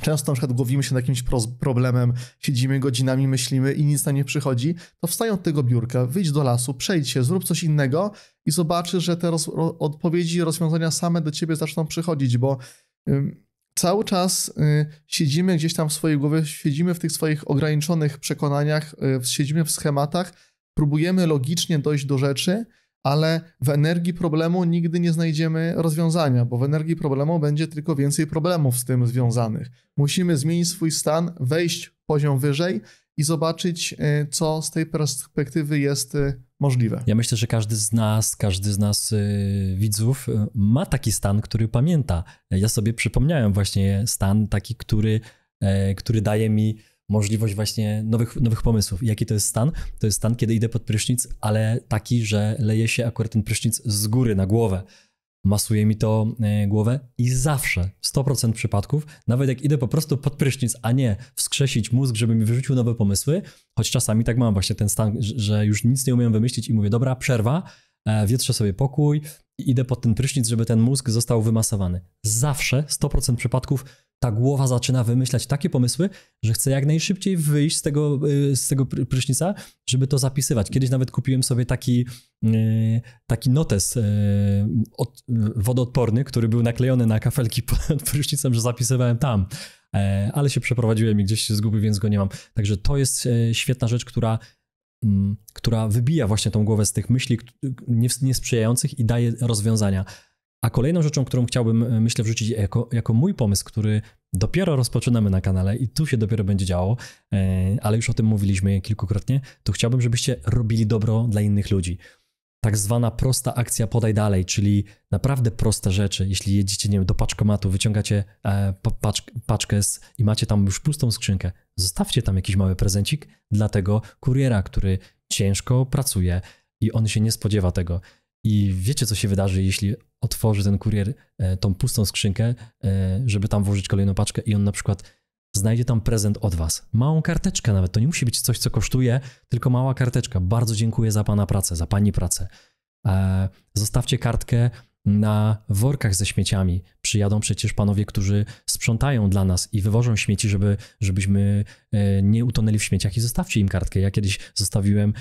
często na przykład głowimy się nad jakimś problemem, siedzimy godzinami, myślimy i nic nam nie przychodzi, to wstań od tego biurka, wyjdź do lasu, przejdź się, zrób coś innego i zobaczysz, że te odpowiedzi i rozwiązania same do ciebie zaczną przychodzić, bo cały czas siedzimy gdzieś tam w swojej głowie, siedzimy w tych swoich ograniczonych przekonaniach, siedzimy w schematach, próbujemy logicznie dojść do rzeczy, ale w energii problemu nigdy nie znajdziemy rozwiązania, bo w energii problemu będzie tylko więcej problemów z tym związanych. Musimy zmienić swój stan, wejść poziom wyżej i zobaczyć, co z tej perspektywy jest możliwe. Ja myślę, że każdy z nas widzów ma taki stan, który pamięta. Ja sobie przypomniałem właśnie stan taki, który daje mi możliwość właśnie nowych pomysłów. I jaki to jest stan? To jest stan, kiedy idę pod prysznic, ale taki, że leje się akurat ten prysznic z góry na głowę. Masuje mi to głowę i zawsze, 100% przypadków, nawet jak idę po prostu pod prysznic, a nie wskrzesić mózg, żeby mi wyrzucił nowe pomysły, choć czasami tak mam właśnie ten stan, że już nic nie umiem wymyślić i mówię, dobra, przerwa, wietrzę sobie pokój i idę pod ten prysznic, żeby ten mózg został wymasowany. Zawsze, 100% przypadków, ta głowa zaczyna wymyślać takie pomysły, że chcę jak najszybciej wyjść z tego prysznica, żeby to zapisywać. Kiedyś nawet kupiłem sobie taki notes wodoodporny, który był naklejony na kafelki pod prysznicem, że zapisywałem tam. Ale się przeprowadziłem i gdzieś się zgubił, więc go nie mam. Także to jest świetna rzecz, która wybija właśnie tą głowę z tych myśli niesprzyjających i daje rozwiązania. A kolejną rzeczą, którą chciałbym, myślę, wrzucić jako mój pomysł, który dopiero rozpoczynamy na kanale i tu się dopiero będzie działo, ale już o tym mówiliśmy kilkukrotnie, to chciałbym, żebyście robili dobro dla innych ludzi. Tak zwana prosta akcja podaj dalej, czyli naprawdę proste rzeczy. Jeśli jedziecie, nie wiem, do paczkomatu, wyciągacie paczkę i macie tam już pustą skrzynkę, zostawcie tam jakiś mały prezencik dla tego kuriera, który ciężko pracuje i on się nie spodziewa tego. I wiecie, co się wydarzy, jeśli otworzy ten kurier tą pustą skrzynkę, żeby tam włożyć kolejną paczkę i on na przykład znajdzie tam prezent od was. Małą karteczkę nawet, to nie musi być coś, co kosztuje, tylko mała karteczka. Bardzo dziękuję za pana pracę, za pani pracę. Zostawcie kartkę na workach ze śmieciami. Przyjadą przecież panowie, którzy sprzątają dla nas i wywożą śmieci, żebyśmy nie utonęli w śmieciach i zostawcie im kartkę. Ja kiedyś zostawiłem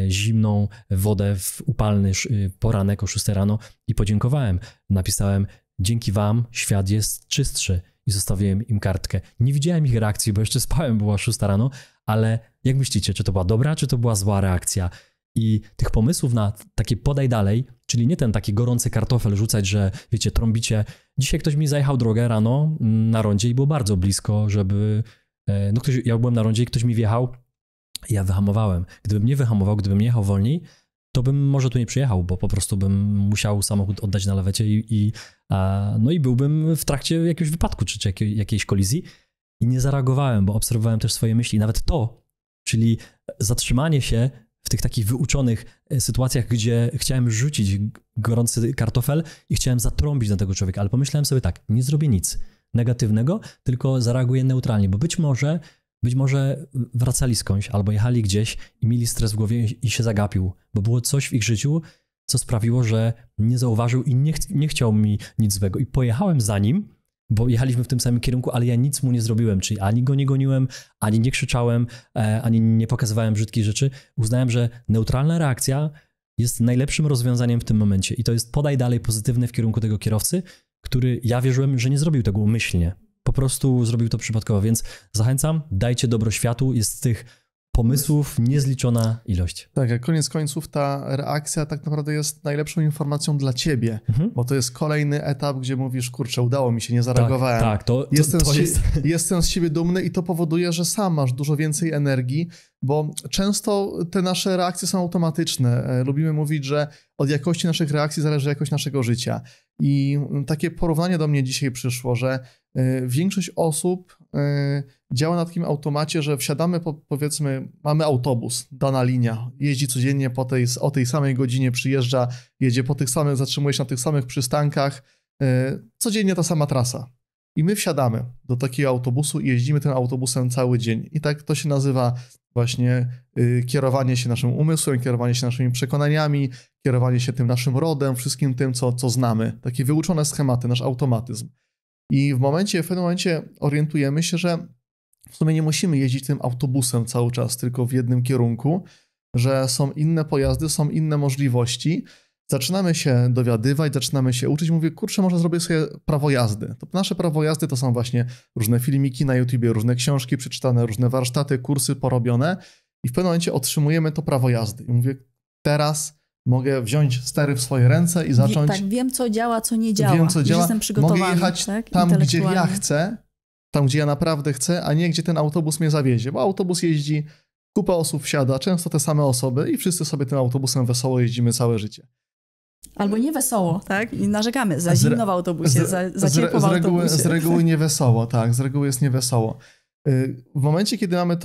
zimną wodę w upalny poranek o 6 rano i podziękowałem. Napisałem, dzięki wam świat jest czystszy i zostawiłem im kartkę. Nie widziałem ich reakcji, bo jeszcze spałem, była 6 rano, ale jak myślicie, czy to była dobra, czy to była zła reakcja? I tych pomysłów na takie podaj dalej, czyli nie ten taki gorący kartofel rzucać, że wiecie, trąbicie. Dzisiaj ktoś mi zajechał drogę rano na rondzie i było bardzo blisko, żeby... ja byłem na rondzie i ktoś mi wjechał, ja wyhamowałem. Gdybym nie wyhamował, gdybym nie jechał wolniej, to bym może tu nie przyjechał, bo po prostu bym musiał samochód oddać na lawecie i byłbym w trakcie jakiegoś wypadku czy jakiejś kolizji i nie zareagowałem, bo obserwowałem też swoje myśli. Nawet to, czyli zatrzymanie się w tych takich wyuczonych sytuacjach, gdzie chciałem rzucić gorący kartofel i chciałem zatrąbić na tego człowieka, ale pomyślałem sobie tak, nie zrobię nic negatywnego, tylko zareaguję neutralnie, bo być może wracali skądś albo jechali gdzieś i mieli stres w głowie i się zagapił, bo było coś w ich życiu, co sprawiło, że nie zauważył i nie chciał mi nic złego. I pojechałem za nim, bo jechaliśmy w tym samym kierunku, ale ja nic mu nie zrobiłem, czyli ani go nie goniłem, ani nie krzyczałem, ani nie pokazywałem brzydkich rzeczy. Uznałem, że neutralna reakcja jest najlepszym rozwiązaniem w tym momencie i to jest podaj dalej pozytywne w kierunku tego kierowcy, który ja wierzyłem, że nie zrobił tego umyślnie. Po prostu zrobił to przypadkowo, więc zachęcam, dajcie dobro światu, jest tych pomysłów niezliczona ilość. Tak, jak koniec końców ta reakcja tak naprawdę jest najlepszą informacją dla ciebie, bo to jest kolejny etap, gdzie mówisz, kurczę, udało mi się, nie zareagowałem. Tak, Jestem z siebie dumny i to powoduje, że sam masz dużo więcej energii, bo często te nasze reakcje są automatyczne. Lubimy mówić, że od jakości naszych reakcji zależy jakość naszego życia. I takie porównanie do mnie dzisiaj przyszło, że większość osób działa na takim automacie, że wsiadamy, powiedzmy, mamy autobus, dana linia, jeździ codziennie o tej samej godzinie, przyjeżdża, jedzie po tych samych, zatrzymuje się na tych samych przystankach, codziennie ta sama trasa. I my wsiadamy do takiego autobusu i jeździmy tym autobusem cały dzień. I tak to się nazywa właśnie kierowanie się naszym umysłem, kierowanie się naszymi przekonaniami, kierowanie się tym naszym rodem, wszystkim tym, co znamy. Takie wyuczone schematy, nasz automatyzm. I w pewnym momencie orientujemy się, że w sumie nie musimy jeździć tym autobusem cały czas, tylko w jednym kierunku, że są inne pojazdy, są inne możliwości. Zaczynamy się dowiadywać, zaczynamy się uczyć. Mówię, kurczę, może zrobię sobie prawo jazdy. To nasze prawo jazdy to są właśnie różne filmiki na YouTubie, różne książki przeczytane, różne warsztaty, kursy porobione i w pewnym momencie otrzymujemy to prawo jazdy. I mówię, teraz mogę wziąć stery w swoje ręce i zacząć... Tak, wiem co działa, co nie działa. Wiem co działa. Jestem przygotowany. Mogę jechać tak? tam, gdzie ja chcę, tam, gdzie ja naprawdę chcę, a nie gdzie ten autobus mnie zawiezie, bo autobus jeździ, kupę osób wsiada, często te same osoby i wszyscy sobie tym autobusem wesoło jeździmy całe życie. Albo nie wesoło, tak? I narzekamy za zimno w autobusie, za ciepło w autobusie. Z reguły niewesoło, tak, z reguły jest niewesoło. W momencie, kiedy mamy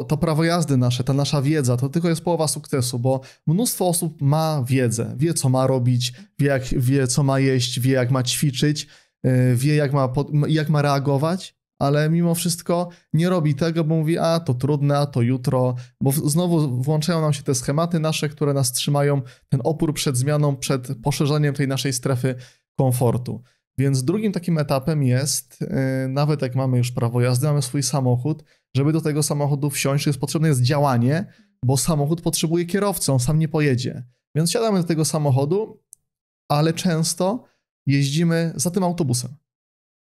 to prawo jazdy nasze, ta nasza wiedza, to tylko jest połowa sukcesu, bo mnóstwo osób ma wiedzę, wie co ma robić, wie co ma jeść, wie jak ma ćwiczyć, wie jak ma reagować, ale mimo wszystko nie robi tego, bo mówi, a to trudne, a to jutro, bo znowu włączają nam się te schematy nasze, które nas trzymają, ten opór przed zmianą, przed poszerzeniem tej naszej strefy komfortu. Więc drugim takim etapem jest, nawet jak mamy już prawo jazdy, mamy swój samochód, żeby do tego samochodu wsiąść, potrzebne jest działanie, bo samochód potrzebuje kierowcy, on sam nie pojedzie. Więc siadamy do tego samochodu, ale często jeździmy za tym autobusem.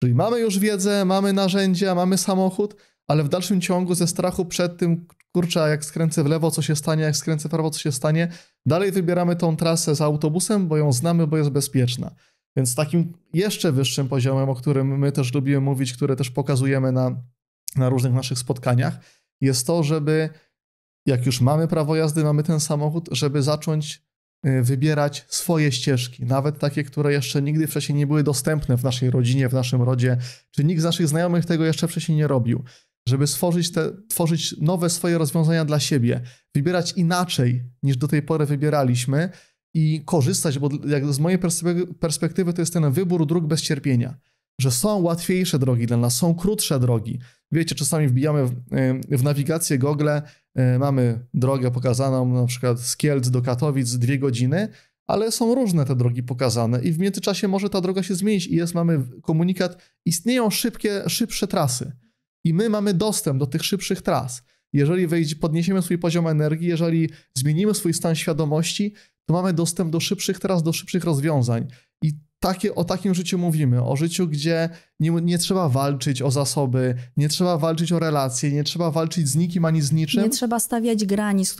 Czyli mamy już wiedzę, mamy narzędzia, mamy samochód, ale w dalszym ciągu ze strachu przed tym, kurczę, jak skręcę w lewo, co się stanie, jak skręcę w prawo, co się stanie, dalej wybieramy tą trasę za autobusem, bo ją znamy, bo jest bezpieczna. Więc takim jeszcze wyższym poziomem, o którym my też lubimy mówić, które też pokazujemy na różnych naszych spotkaniach, jest to, żeby jak już mamy prawo jazdy, mamy ten samochód, żeby zacząć wybierać swoje ścieżki, nawet takie, które jeszcze nigdy wcześniej nie były dostępne w naszej rodzinie, w naszym rodzie, czy nikt z naszych znajomych tego jeszcze wcześniej nie robił, żeby tworzyć nowe swoje rozwiązania dla siebie, wybierać inaczej niż do tej pory wybieraliśmy i korzystać, bo jak z mojej perspektywy to jest ten wybór dróg bez cierpienia, że są łatwiejsze drogi dla nas, są krótsze drogi. Wiecie, czasami wbijamy w nawigację Google, mamy drogę pokazaną na przykład z Kielc do Katowic 2 godziny, ale są różne te drogi pokazane i w międzyczasie może ta droga się zmienić i mamy komunikat, istnieją szybsze trasy i my mamy dostęp do tych szybszych tras. Jeżeli podniesiemy swój poziom energii, jeżeli zmienimy swój stan świadomości, to mamy dostęp do szybszych tras, do szybszych rozwiązań. I o takim życiu mówimy, o życiu, gdzie nie trzeba walczyć o zasoby, nie trzeba walczyć o relacje, nie trzeba walczyć z nikim ani z niczym. Nie trzeba stawiać granic,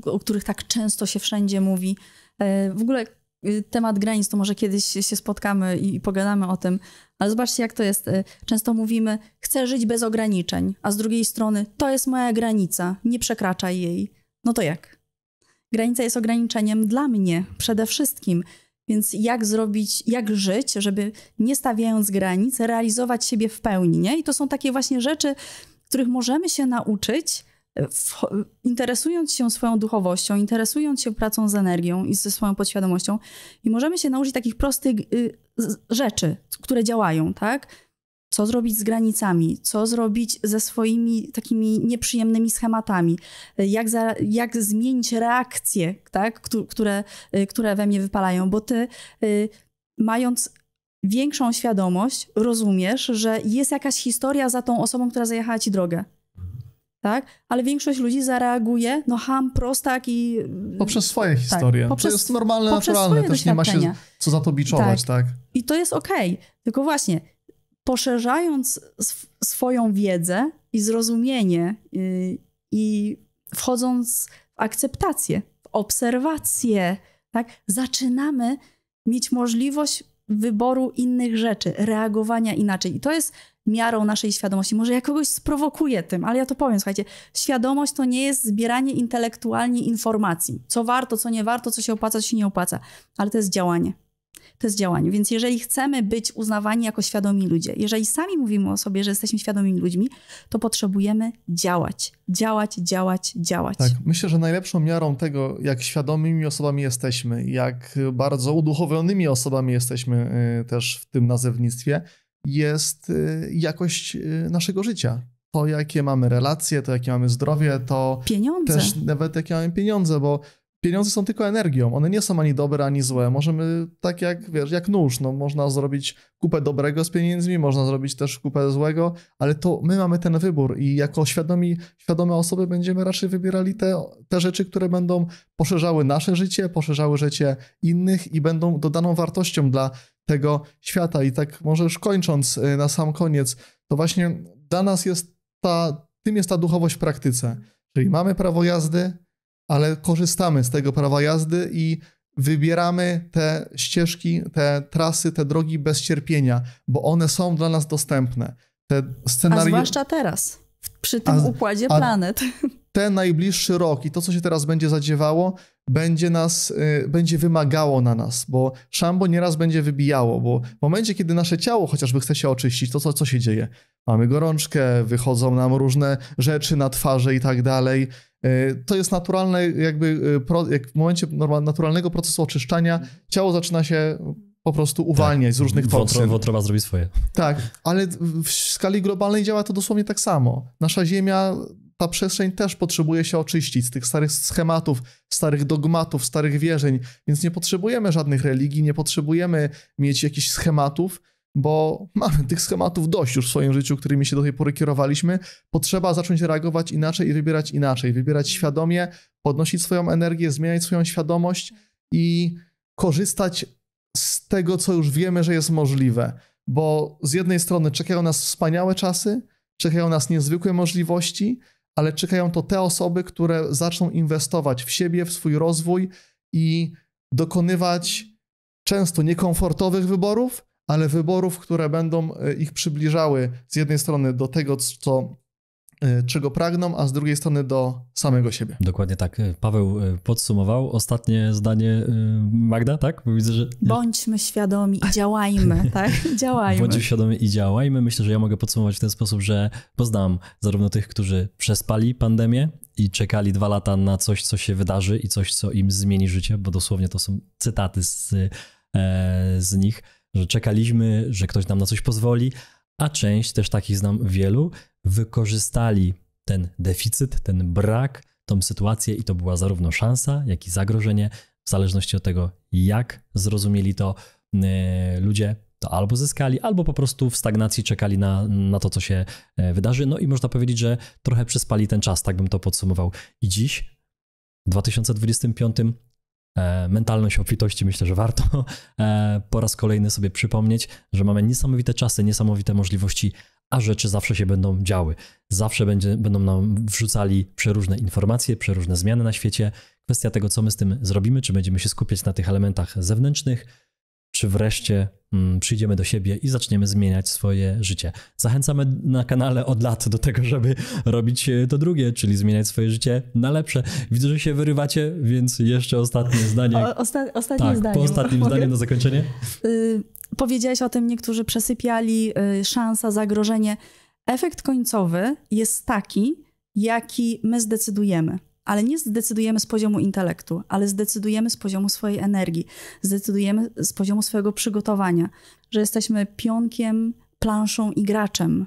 o których tak często się wszędzie mówi. W ogóle temat granic, to może kiedyś się spotkamy i pogadamy o tym, ale zobaczcie jak to jest. Często mówimy, chcę żyć bez ograniczeń, a z drugiej strony to jest moja granica, nie przekraczaj jej. No to jak? Granica jest ograniczeniem dla mnie przede wszystkim. Więc jak żyć, żeby nie stawiając granic, realizować siebie w pełni, nie? I to są takie właśnie rzeczy, których możemy się nauczyć, interesując się swoją duchowością, interesując się pracą z energią i ze swoją podświadomością. I możemy się nauczyć takich prostych rzeczy, które działają, tak? Co zrobić z granicami, co zrobić ze swoimi takimi nieprzyjemnymi schematami, jak zmienić reakcje, tak? które we mnie wypalają, bo ty mając większą świadomość rozumiesz, że jest jakaś historia za tą osobą, która zajechała ci drogę. Tak? Ale większość ludzi zareaguje, prostak i... Poprzez swoje historie. To jest normalne, naturalne, też nie ma się co za to biczować, tak? I to jest okej. Tylko właśnie poszerzając swoją wiedzę i zrozumienie i wchodząc w akceptację, w obserwację, tak, zaczynamy mieć możliwość wyboru innych rzeczy, reagowania inaczej. I to jest miarą naszej świadomości. Może ja kogoś sprowokuję tym, ale ja to powiem, słuchajcie, świadomość to nie jest zbieranie intelektualnie informacji. Co warto, co nie warto, co się opłaca, co się nie opłaca. Ale to jest działanie. To jest działanie. Więc jeżeli chcemy być uznawani jako świadomi ludzie, jeżeli sami mówimy o sobie, że jesteśmy świadomymi ludźmi, to potrzebujemy działać. Działać. Tak, myślę, że najlepszą miarą tego, jak świadomymi osobami jesteśmy, jak bardzo uduchowionymi osobami jesteśmy też w tym nazewnictwie, jest jakość naszego życia. To, jakie mamy relacje, to, jakie mamy zdrowie, to pieniądze. Też nawet jakie mamy pieniądze, bo pieniądze są tylko energią, one nie są ani dobre, ani złe. Możemy, tak jak, wiesz, jak nóż, no można zrobić kupę dobrego z pieniędzmi, można zrobić też kupę złego, ale to my mamy ten wybór i jako świadome osoby będziemy raczej wybierali te rzeczy, które będą poszerzały nasze życie, poszerzały życie innych i będą dodaną wartością dla tego świata. I tak może już kończąc na sam koniec, to właśnie dla nas jest tym jest ta duchowość w praktyce. Czyli mamy prawo jazdy, ale korzystamy z tego prawa jazdy i wybieramy te ścieżki, te trasy, te drogi bez cierpienia, bo one są dla nas dostępne. A zwłaszcza teraz, przy tym układzie planet. Ten najbliższy rok i to, co się teraz będzie zadziewało, będzie wymagało na nas, bo szambo nieraz będzie wybijało, bo w momencie, kiedy nasze ciało chociażby chce się oczyścić, to co się dzieje? Mamy gorączkę, wychodzą nam różne rzeczy na twarzy i tak dalej. To jest naturalne, jak w momencie naturalnego procesu oczyszczania ciało zaczyna się po prostu uwalniać z różnych toksyn. Wątroba zrobi swoje. Tak, ale w skali globalnej działa to dosłownie tak samo. Nasza Ziemia, ta przestrzeń też potrzebuje się oczyścić z tych starych schematów, starych dogmatów, starych wierzeń, więc nie potrzebujemy żadnych religii, nie potrzebujemy mieć jakichś schematów, bo mamy tych schematów dość już w swoim życiu, którymi się do tej pory kierowaliśmy. Potrzeba zacząć reagować inaczej i wybierać inaczej. Wybierać świadomie, podnosić swoją energię, zmieniać swoją świadomość i korzystać z tego, co już wiemy, że jest możliwe. Bo z jednej strony czekają nas wspaniałe czasy, czekają nas niezwykłe możliwości, ale czekają to te osoby, które zaczną inwestować w siebie, w swój rozwój i dokonywać często niekomfortowych wyborów, ale wyborów, które będą ich przybliżały z jednej strony do tego, czego pragną, a z drugiej strony do samego siebie. Dokładnie tak. Paweł podsumował. Ostatnie zdanie Magda, tak? Bo widzę, że... Bądźmy świadomi i działajmy, tak? Działajmy. Bądźmy świadomi i działajmy. Myślę, że ja mogę podsumować w ten sposób, że poznałem zarówno tych, którzy przespali pandemię i czekali 2 lata na coś, co się wydarzy i coś, co im zmieni życie, bo dosłownie to są cytaty z nich, że czekaliśmy, że ktoś nam na coś pozwoli, a część, też takich znam wielu, wykorzystali ten deficyt, ten brak, tą sytuację i to była zarówno szansa, jak i zagrożenie. W zależności od tego, jak zrozumieli to ludzie, to albo zyskali, albo po prostu w stagnacji czekali na to, co się wydarzy. No i można powiedzieć, że trochę przespali ten czas, tak bym to podsumował. I dziś, w 2025, mentalność obfitości, myślę, że warto po raz kolejny sobie przypomnieć, że mamy niesamowite czasy, niesamowite możliwości, a rzeczy zawsze się będą działy. Zawsze będą nam wrzucali przeróżne informacje, przeróżne zmiany na świecie. Kwestia tego, co my z tym zrobimy, czy będziemy się skupiać na tych elementach zewnętrznych, czy wreszcie przyjdziemy do siebie i zaczniemy zmieniać swoje życie. Zachęcamy na kanale od lat do tego, żeby robić to drugie, czyli zmieniać swoje życie na lepsze. Widzę, że się wyrywacie, więc jeszcze ostatnie zdanie. Ostatnie zdanie. Po ostatnim zdaniu na zakończenie. Powiedziałeś o tym, niektórzy przesypiali, szansa, zagrożenie. Efekt końcowy jest taki, jaki my zdecydujemy. Ale nie zdecydujemy z poziomu intelektu, ale zdecydujemy z poziomu swojej energii, zdecydujemy z poziomu swojego przygotowania, że jesteśmy pionkiem, planszą i graczem.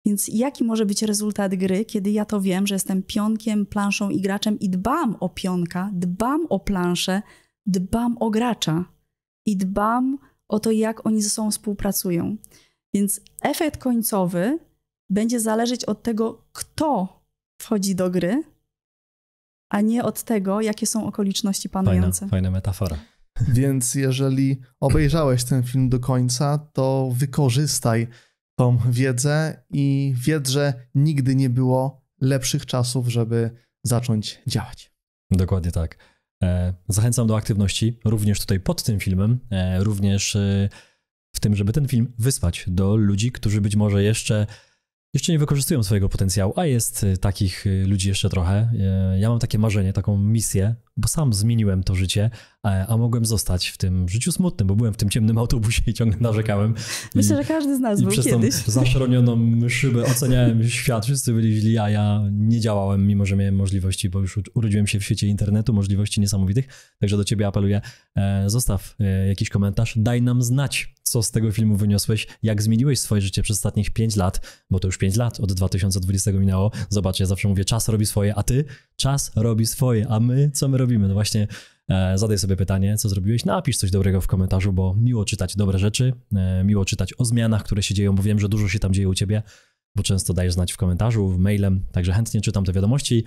Więc jaki może być rezultat gry, kiedy ja to wiem, że jestem pionkiem, planszą i graczem i dbam o pionka, dbam o planszę, dbam o gracza i dbam o to, jak oni ze sobą współpracują. Więc efekt końcowy będzie zależeć od tego, kto wchodzi do gry, a nie od tego, jakie są okoliczności panujące. Fajna metafora. Więc jeżeli obejrzałeś ten film do końca, to wykorzystaj tą wiedzę i wiedz, że nigdy nie było lepszych czasów, żeby zacząć działać. Dokładnie tak. Zachęcam do aktywności, również tutaj pod tym filmem, również w tym, żeby ten film wysłać do ludzi, którzy być może jeszcze nie wykorzystują swojego potencjału, a jest takich ludzi jeszcze trochę. Ja mam takie marzenie, taką misję, bo sam zmieniłem to życie, a mogłem zostać w tym życiu smutnym, bo byłem w tym ciemnym autobusie i ciągle narzekałem. Myślę, że każdy z nas był przez kiedyś. tą zaszronioną szybę oceniałem świat, wszyscy byli źli, a ja nie działałem, mimo że miałem możliwości, bo już urodziłem się w świecie internetu, możliwości niesamowitych. Także do ciebie apeluję, zostaw jakiś komentarz, daj nam znać, co z tego filmu wyniosłeś, jak zmieniłeś swoje życie przez ostatnich 5 lat, bo to już 5 lat od 2020 minęło. Zobacz, ja zawsze mówię, czas robi swoje, a ty? Czas robi swoje, a my? Co my robimy? No właśnie zadaj sobie pytanie, co zrobiłeś, napisz coś dobrego w komentarzu, bo miło czytać dobre rzeczy, miło czytać o zmianach, które się dzieją, bo wiem, że dużo się tam dzieje u ciebie, bo często dajesz znać w komentarzu, mailem, także chętnie czytam te wiadomości.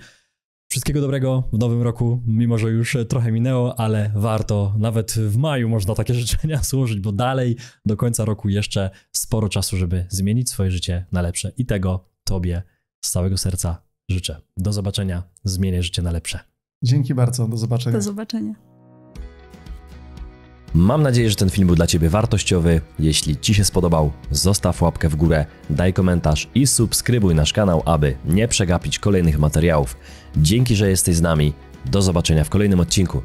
Wszystkiego dobrego w nowym roku, mimo że już trochę minęło, ale warto, nawet w maju można takie życzenia złożyć, bo dalej do końca roku jeszcze sporo czasu, żeby zmienić swoje życie na lepsze i tego tobie z całego serca życzę. Do zobaczenia, zmieniaj życie na lepsze. Dzięki bardzo, do zobaczenia. Do zobaczenia. Mam nadzieję, że ten film był dla ciebie wartościowy. Jeśli ci się spodobał, zostaw łapkę w górę, daj komentarz i subskrybuj nasz kanał, aby nie przegapić kolejnych materiałów. Dzięki, że jesteś z nami. Do zobaczenia w kolejnym odcinku.